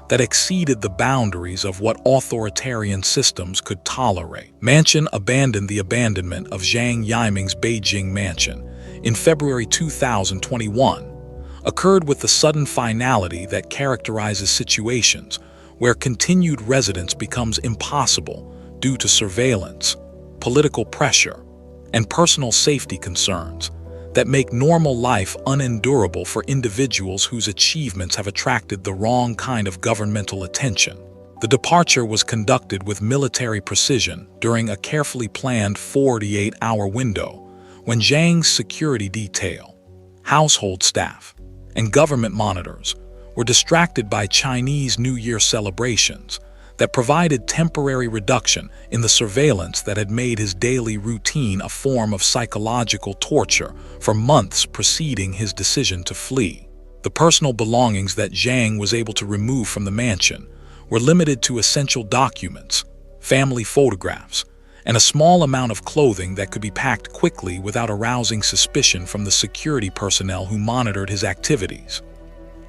that exceeded the boundaries of what authoritarian systems could tolerate. Mansion abandoned. The abandonment of Zhang Yiming's Beijing mansion in February 2021 occurred with the sudden finality that characterizes situations where continued residence becomes impossible due to surveillance, political pressure, and personal safety concerns that make normal life unendurable for individuals whose achievements have attracted the wrong kind of governmental attention. The departure was conducted with military precision during a carefully planned 48-hour window when Zhang's security detail, household staff, and government monitors were distracted by Chinese New Year celebrations that provided temporary reduction in the surveillance that had made his daily routine a form of psychological torture for months preceding his decision to flee. The personal belongings that Zhang was able to remove from the mansion were limited to essential documents, family photographs, and a small amount of clothing that could be packed quickly without arousing suspicion from the security personnel who monitored his activities.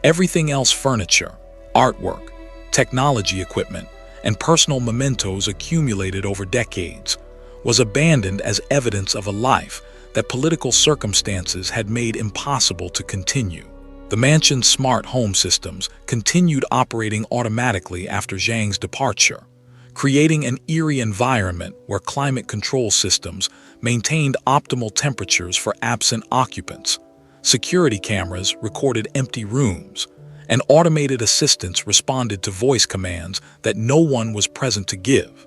Everything else, furniture, artwork, technology equipment, and personal mementos accumulated over decades, was abandoned as evidence of a life that political circumstances had made impossible to continue. The mansion's smart home systems continued operating automatically after Zhang's departure, creating an eerie environment where climate control systems maintained optimal temperatures for absent occupants, security cameras recorded empty rooms, and automated assistants responded to voice commands that no one was present to give.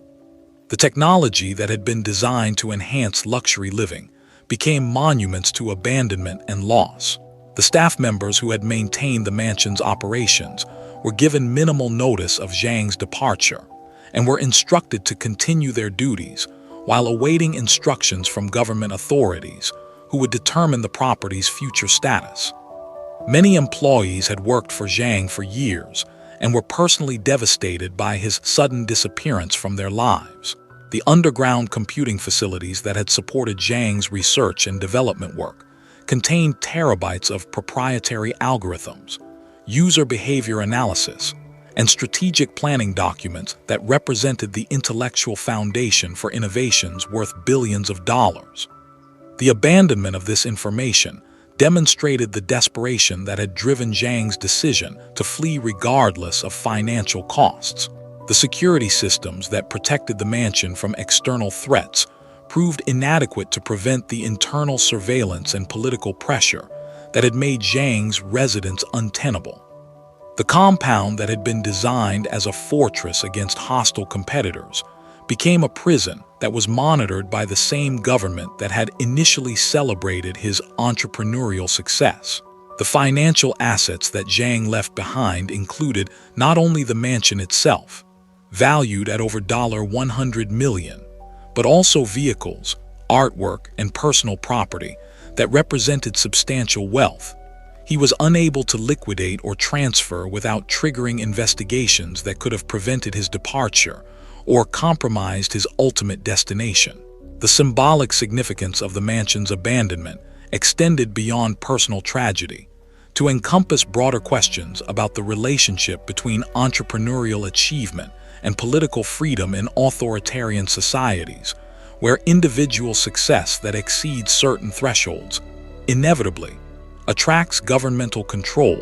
The technology that had been designed to enhance luxury living became monuments to abandonment and loss. The staff members who had maintained the mansion's operations were given minimal notice of Zhang's departure and were instructed to continue their duties while awaiting instructions from government authorities who would determine the property's future status. Many employees had worked for Zhang for years and were personally devastated by his sudden disappearance from their lives. The underground computing facilities that had supported Zhang's research and development work contained terabytes of proprietary algorithms, user behavior analysis, and strategic planning documents that represented the intellectual foundation for innovations worth billions of dollars. The abandonment of this information demonstrated the desperation that had driven Zhang's decision to flee regardless of financial costs. The security systems that protected the mansion from external threats proved inadequate to prevent the internal surveillance and political pressure that had made Zhang's residence untenable. The compound that had been designed as a fortress against hostile competitors became a prison that was monitored by the same government that had initially celebrated his entrepreneurial success. The financial assets that Zhang left behind included not only the mansion itself, valued at over $100 million, but also vehicles, artwork, and personal property that represented substantial wealth. He was unable to liquidate or transfer without triggering investigations that could have prevented his departure or compromised his ultimate destination. The symbolic significance of the mansion's abandonment extended beyond personal tragedy to encompass broader questions about the relationship between entrepreneurial achievement and political freedom in authoritarian societies, where individual success that exceeds certain thresholds inevitably attracts governmental control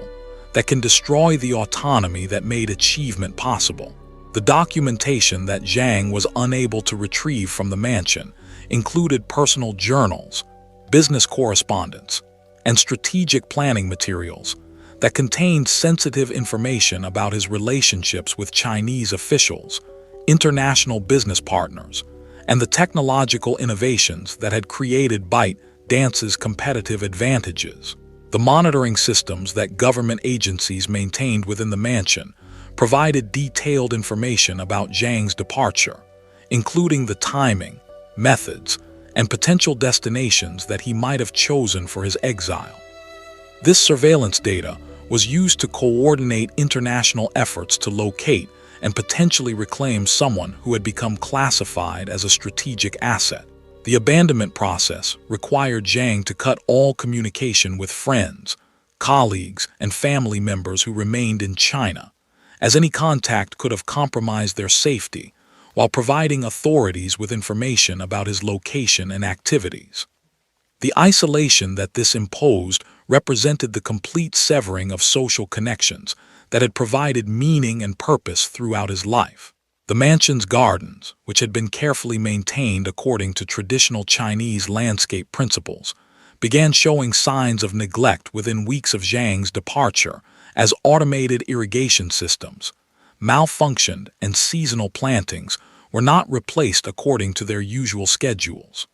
that can destroy the autonomy that made achievement possible. The documentation that Zhang was unable to retrieve from the mansion included personal journals, business correspondence, and strategic planning materials that contained sensitive information about his relationships with Chinese officials, international business partners, and the technological innovations that had created ByteDance's competitive advantages. The monitoring systems that government agencies maintained within the mansion provided detailed information about Zhang's departure, including the timing, methods, and potential destinations that he might have chosen for his exile. This surveillance data was used to coordinate international efforts to locate and potentially reclaim someone who had become classified as a strategic asset. The abandonment process required Zhang to cut all communication with friends, colleagues, and family members who remained in China, as any contact could have compromised their safety, while providing authorities with information about his location and activities. The isolation that this imposed represented the complete severing of social connections that had provided meaning and purpose throughout his life. The mansion's gardens, which had been carefully maintained according to traditional Chinese landscape principles, began showing signs of neglect within weeks of Zhang's departure as automated irrigation systems malfunctioned and seasonal plantings were not replaced according to their usual schedules.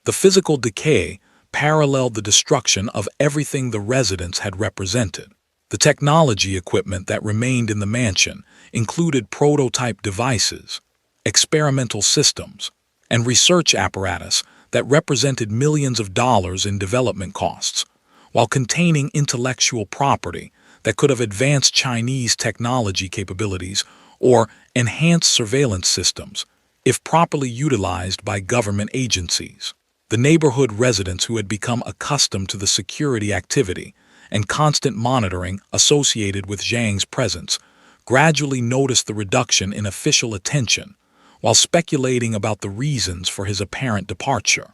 The physical decay paralleled the destruction of everything the residents had represented. The technology equipment that remained in the mansion included prototype devices, experimental systems, and research apparatus that represented millions of dollars in development costs, while containing intellectual property that could have advanced Chinese technology capabilities or enhanced surveillance systems if properly utilized by government agencies. The neighborhood residents who had become accustomed to the security activity and constant monitoring associated with Zhang's presence gradually noticed the reduction in official attention while speculating about the reasons for his apparent departure.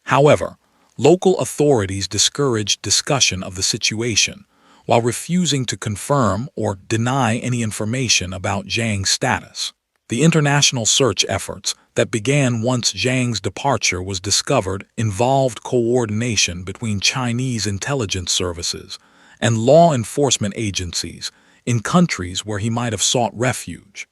However, local authorities discouraged discussion of the situation while refusing to confirm or deny any information about Zhang's status. The international search efforts that began once Zhang's departure was discovered involved coordination between Chinese intelligence services and law enforcement agencies in countries where he might have sought refuge.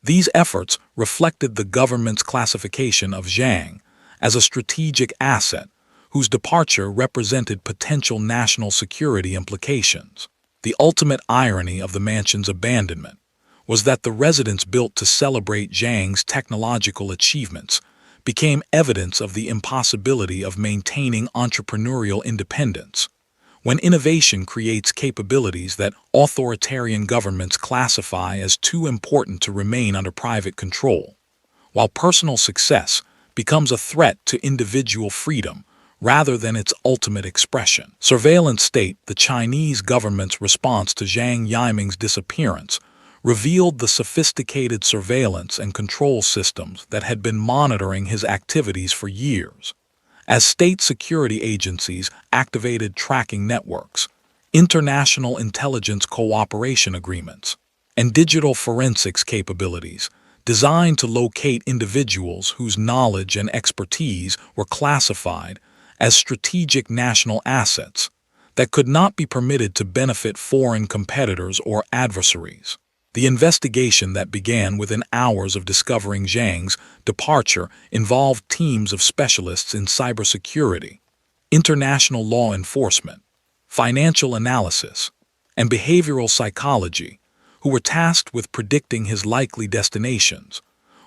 These efforts reflected the government's classification of Zhang as a strategic asset whose departure represented potential national security implications. The ultimate irony of the mansion's abandonment was that the residence built to celebrate Zhang's technological achievements became evidence of the impossibility of maintaining entrepreneurial independence. When innovation creates capabilities that authoritarian governments classify as too important to remain under private control, while personal success becomes a threat to individual freedom rather than its ultimate expression. Surveillance state the Chinese government's response to Zhang Yiming's disappearance revealed the sophisticated surveillance and control systems that had been monitoring his activities for years. As state security agencies activated tracking networks, international intelligence cooperation agreements, and digital forensics capabilities designed to locate individuals whose knowledge and expertise were classified as strategic national assets that could not be permitted to benefit foreign competitors or adversaries. The investigation that began within hours of discovering Zhang's departure involved teams of specialists in cybersecurity, international law enforcement, financial analysis, and behavioral psychology, who were tasked with predicting his likely destinations,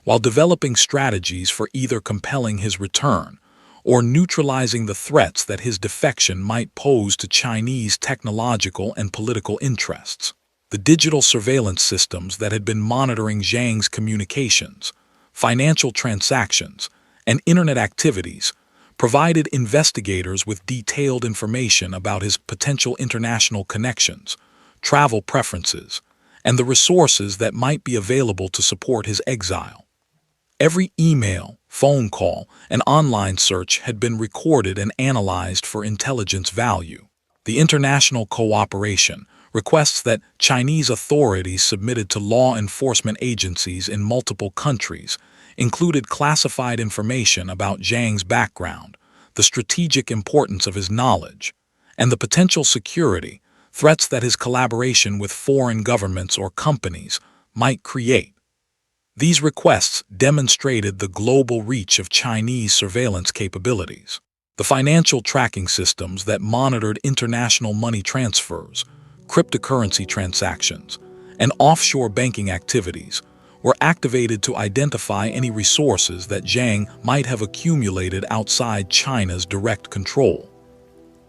while developing strategies for either compelling his return or neutralizing the threats that his defection might pose to Chinese technological and political interests. The digital surveillance systems that had been monitoring Zhang's communications, financial transactions, and internet activities provided investigators with detailed information about his potential international connections, travel preferences, and the resources that might be available to support his exile. Every email, phone call, and online search had been recorded and analyzed for intelligence value. The international cooperation requests that Chinese authorities submitted to law enforcement agencies in multiple countries included classified information about Zhang's background, the strategic importance of his knowledge, and the potential security threats that his collaboration with foreign governments or companies might create. These requests demonstrated the global reach of Chinese surveillance capabilities. The financial tracking systems that monitored international money transfers, cryptocurrency transactions, and offshore banking activities were activated to identify any resources that Zhang might have accumulated outside China's direct control.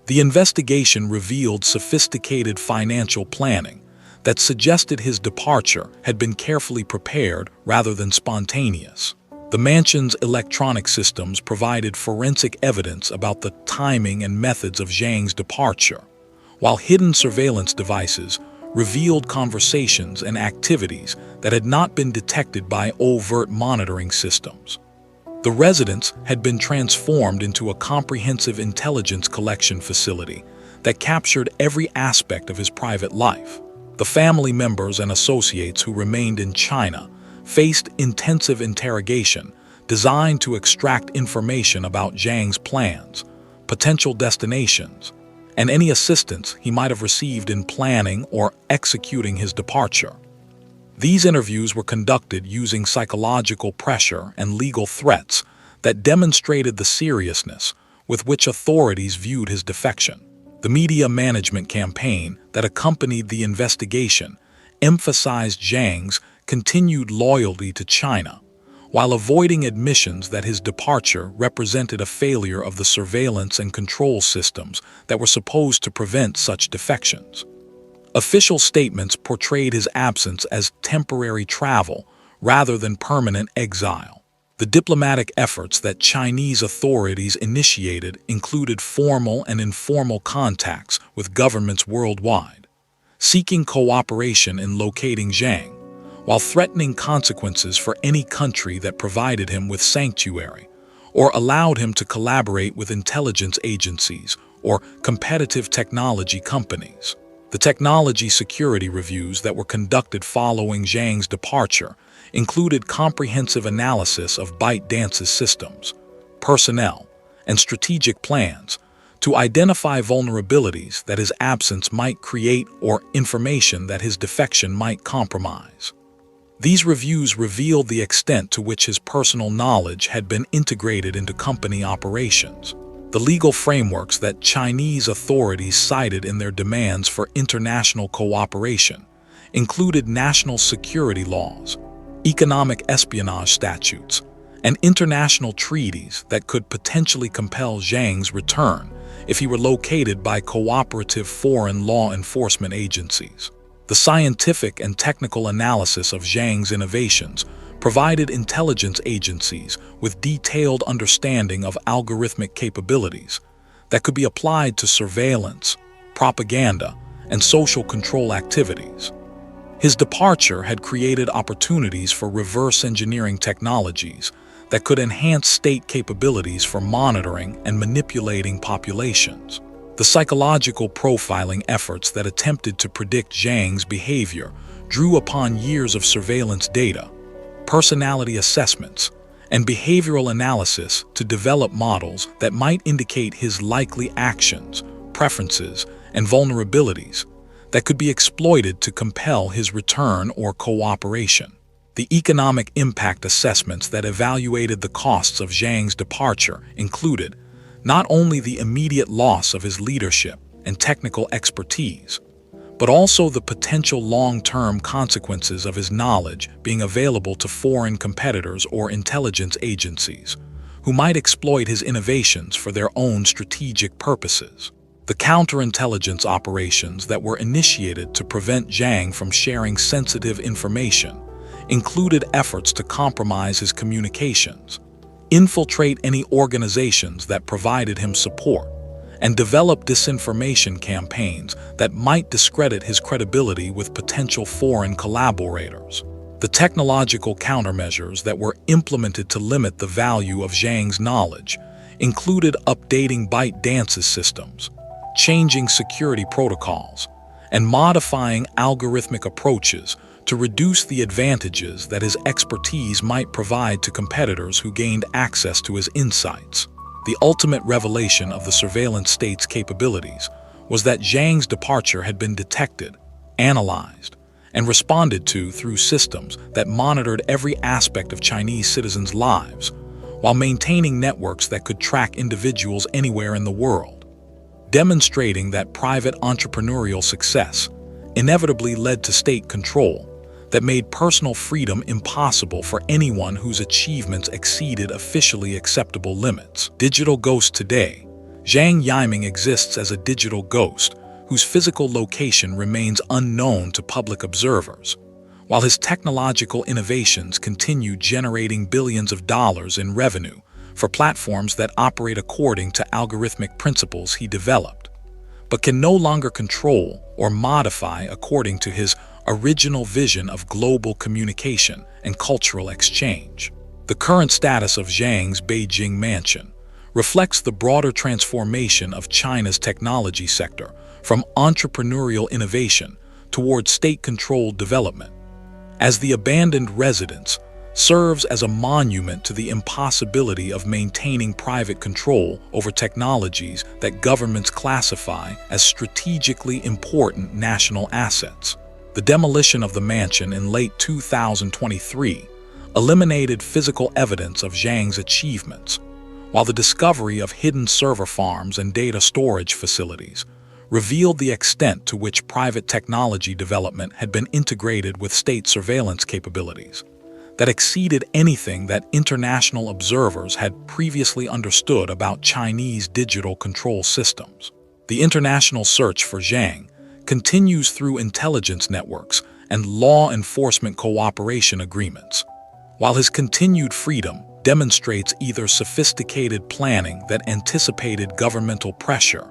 The investigation revealed sophisticated financial planning that suggested his departure had been carefully prepared rather than spontaneous. The mansion's electronic systems provided forensic evidence about the timing and methods of Zhang's departure, while hidden surveillance devices revealed conversations and activities that had not been detected by overt monitoring systems. The residence had been transformed into a comprehensive intelligence collection facility that captured every aspect of his private life. The family members and associates who remained in China faced intensive interrogation designed to extract information about Zhang's plans, potential destinations, and any assistance he might have received in planning or executing his departure. These interviews were conducted using psychological pressure and legal threats that demonstrated the seriousness with which authorities viewed his defection. The media management campaign that accompanied the investigation emphasized Zhang's continued loyalty to China, while avoiding admissions that his departure represented a failure of the surveillance and control systems that were supposed to prevent such defections. Official statements portrayed his absence as temporary travel rather than permanent exile. The diplomatic efforts that Chinese authorities initiated included formal and informal contacts with governments worldwide, seeking cooperation in locating Zhang, while threatening consequences for any country that provided him with sanctuary or allowed him to collaborate with intelligence agencies or competitive technology companies. The technology security reviews that were conducted following Zhang's departure included comprehensive analysis of ByteDance's systems, personnel, and strategic plans to identify vulnerabilities that his absence might create or information that his defection might compromise. These reviews revealed the extent to which his personal knowledge had been integrated into company operations. The legal frameworks that Chinese authorities cited in their demands for international cooperation included national security laws, economic espionage statutes, and international treaties that could potentially compel Zhang's return if he were located by cooperative foreign law enforcement agencies. The scientific and technical analysis of Zhang's innovations provided intelligence agencies with detailed understanding of algorithmic capabilities that could be applied to surveillance, propaganda, and social control activities. His departure had created opportunities for reverse engineering technologies that could enhance state capabilities for monitoring and manipulating populations. The psychological profiling efforts that attempted to predict Zhang's behavior drew upon years of surveillance data, personality assessments, and behavioral analysis to develop models that might indicate his likely actions, preferences, and vulnerabilities that could be exploited to compel his return or cooperation. The economic impact assessments that evaluated the costs of Zhang's departure included not only the immediate loss of his leadership and technical expertise, but also the potential long-term consequences of his knowledge being available to foreign competitors or intelligence agencies, who might exploit his innovations for their own strategic purposes. The counterintelligence operations that were initiated to prevent Zhang from sharing sensitive information included efforts to compromise his communications, infiltrate any organizations that provided him support, and develop disinformation campaigns that might discredit his credibility with potential foreign collaborators. The technological countermeasures that were implemented to limit the value of Zhang's knowledge included updating ByteDance's systems, changing security protocols, and modifying algorithmic approaches to reduce the advantages that his expertise might provide to competitors who gained access to his insights. The ultimate revelation of the surveillance state's capabilities was that Zhang's departure had been detected, analyzed, and responded to through systems that monitored every aspect of Chinese citizens' lives, while maintaining networks that could track individuals anywhere in the world, demonstrating that private entrepreneurial success inevitably led to state control, that made personal freedom impossible for anyone whose achievements exceeded officially acceptable limits. Digital ghost today. Zhang Yiming exists as a digital ghost whose physical location remains unknown to public observers, while his technological innovations continue generating billions of dollars in revenue for platforms that operate according to algorithmic principles he developed, but can no longer control or modify according to his original vision of global communication and cultural exchange. The current status of Zhang's Beijing mansion reflects the broader transformation of China's technology sector from entrepreneurial innovation toward state-controlled development, as the abandoned residence serves as a monument to the impossibility of maintaining private control over technologies that governments classify as strategically important national assets. The demolition of the mansion in late 2023 eliminated physical evidence of Zhang's achievements, while the discovery of hidden server farms and data storage facilities revealed the extent to which private technology development had been integrated with state surveillance capabilities that exceeded anything that international observers had previously understood about Chinese digital control systems. The international search for Zhang continues through intelligence networks and law enforcement cooperation agreements, while his continued freedom demonstrates either sophisticated planning that anticipated governmental pressure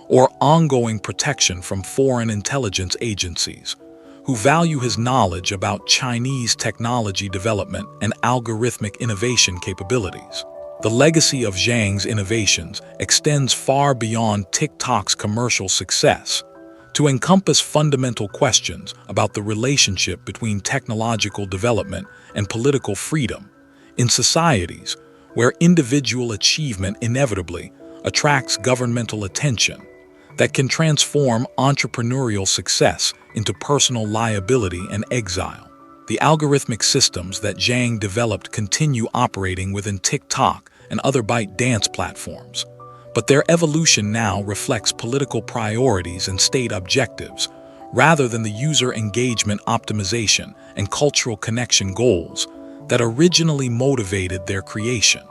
or ongoing protection from foreign intelligence agencies who value his knowledge about Chinese technology development and algorithmic innovation capabilities. The legacy of Zhang's innovations extends far beyond TikTok's commercial success to encompass fundamental questions about the relationship between technological development and political freedom in societies where individual achievement inevitably attracts governmental attention that can transform entrepreneurial success into personal liability and exile. The algorithmic systems that Zhang developed continue operating within TikTok and other ByteDance platforms, but their evolution now reflects political priorities and state objectives rather than the user engagement optimization and cultural connection goals that originally motivated their creation.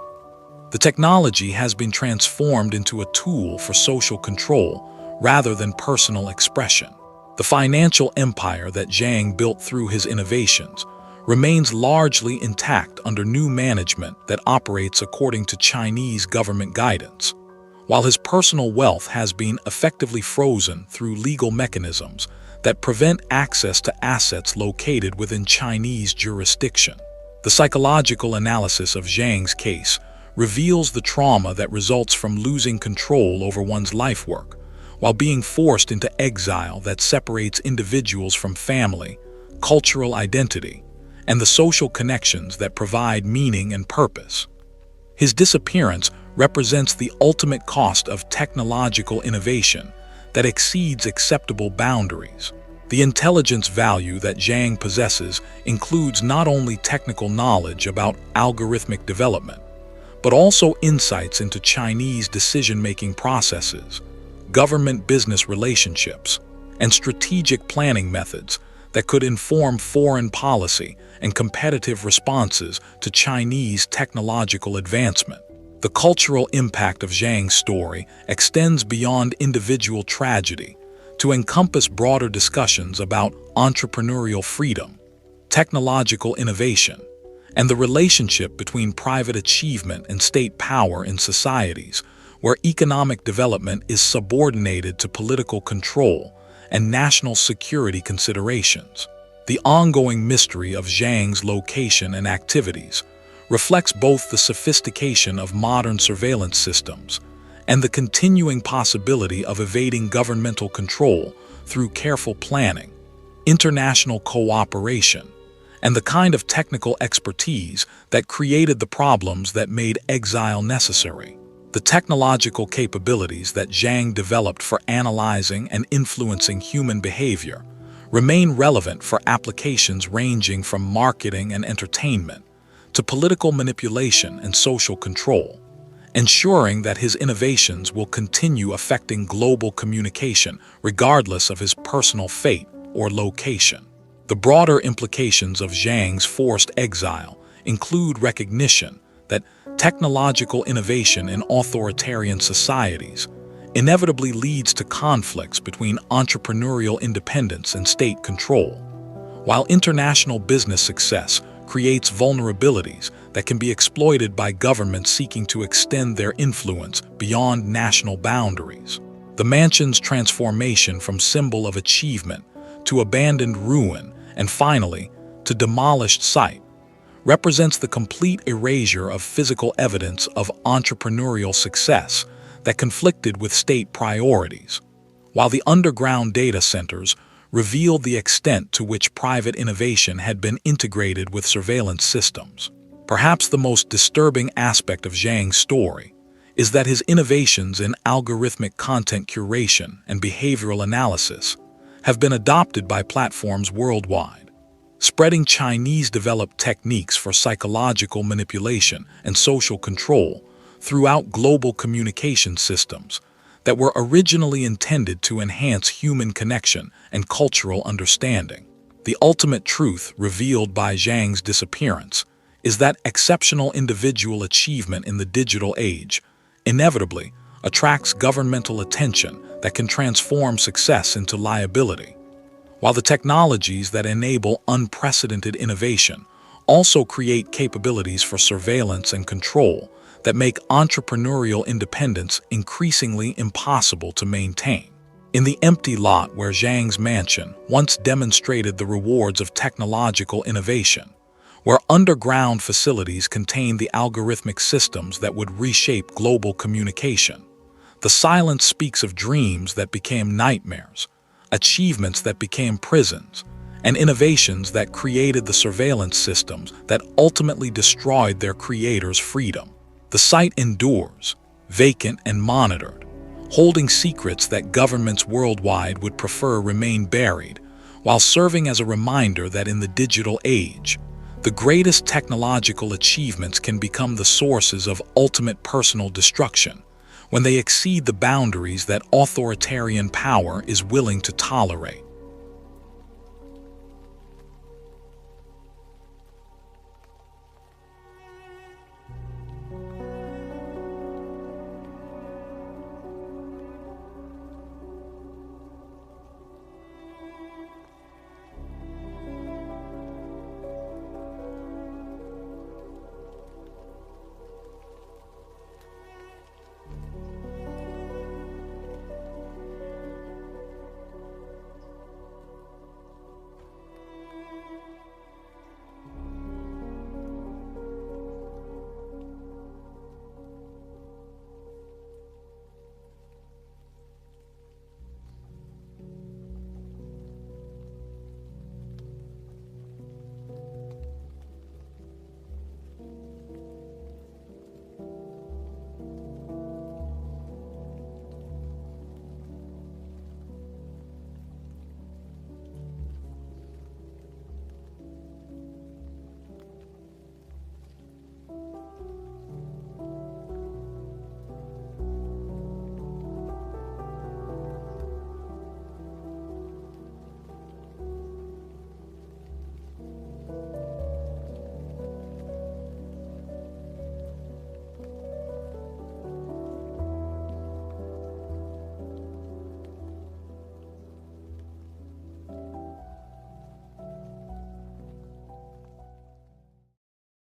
The technology has been transformed into a tool for social control rather than personal expression. The financial empire that Zhang built through his innovations remains largely intact under new management that operates according to Chinese government guidance, while his personal wealth has been effectively frozen through legal mechanisms that prevent access to assets located within Chinese jurisdiction. The psychological analysis of Zhang's case reveals the trauma that results from losing control over one's life work, while being forced into exile that separates individuals from family, cultural identity, and the social connections that provide meaning and purpose. His disappearance represents the ultimate cost of technological innovation that exceeds acceptable boundaries. The intelligence value that Zhang possesses includes not only technical knowledge about algorithmic development, but also insights into Chinese decision-making processes, government-business relationships, and strategic planning methods that could inform foreign policy and competitive responses to Chinese technological advancement. The cultural impact of Zhang's story extends beyond individual tragedy to encompass broader discussions about entrepreneurial freedom, technological innovation, and the relationship between private achievement and state power in societies where economic development is subordinated to political control and national security considerations. The ongoing mystery of Zhang's location and activities reflects both the sophistication of modern surveillance systems and the continuing possibility of evading governmental control through careful planning, international cooperation, and the kind of technical expertise that created the problems that made exile necessary. The technological capabilities that Zhang developed for analyzing and influencing human behavior remain relevant for applications ranging from marketing and entertainment to political manipulation and social control, ensuring that his innovations will continue affecting global communication regardless of his personal fate or location. The broader implications of Zhang's forced exile include recognition that technological innovation in authoritarian societies inevitably leads to conflicts between entrepreneurial independence and state control, while international business success creates vulnerabilities that can be exploited by governments seeking to extend their influence beyond national boundaries. The mansion's transformation from symbol of achievement to abandoned ruin and finally to demolished site represents the complete erasure of physical evidence of entrepreneurial success that conflicted with state priorities, while the underground data centers revealed the extent to which private innovation had been integrated with surveillance systems. Perhaps the most disturbing aspect of Zhang's story is that his innovations in algorithmic content curation and behavioral analysis have been adopted by platforms worldwide, spreading Chinese-developed techniques for psychological manipulation and social control throughout global communication systems that were originally intended to enhance human connection and cultural understanding. The ultimate truth revealed by Zhang's disappearance is that exceptional individual achievement in the digital age inevitably attracts governmental attention that can transform success into liability, while the technologies that enable unprecedented innovation also create capabilities for surveillance and control that make entrepreneurial independence increasingly impossible to maintain. In the empty lot where Zhang's mansion once demonstrated the rewards of technological innovation, where underground facilities contained the algorithmic systems that would reshape global communication, the silence speaks of dreams that became nightmares, achievements that became prisons, and innovations that created the surveillance systems that ultimately destroyed their creators' freedom. The site endures, vacant and monitored, holding secrets that governments worldwide would prefer remain buried, while serving as a reminder that in the digital age, the greatest technological achievements can become the sources of ultimate personal destruction when they exceed the boundaries that authoritarian power is willing to tolerate.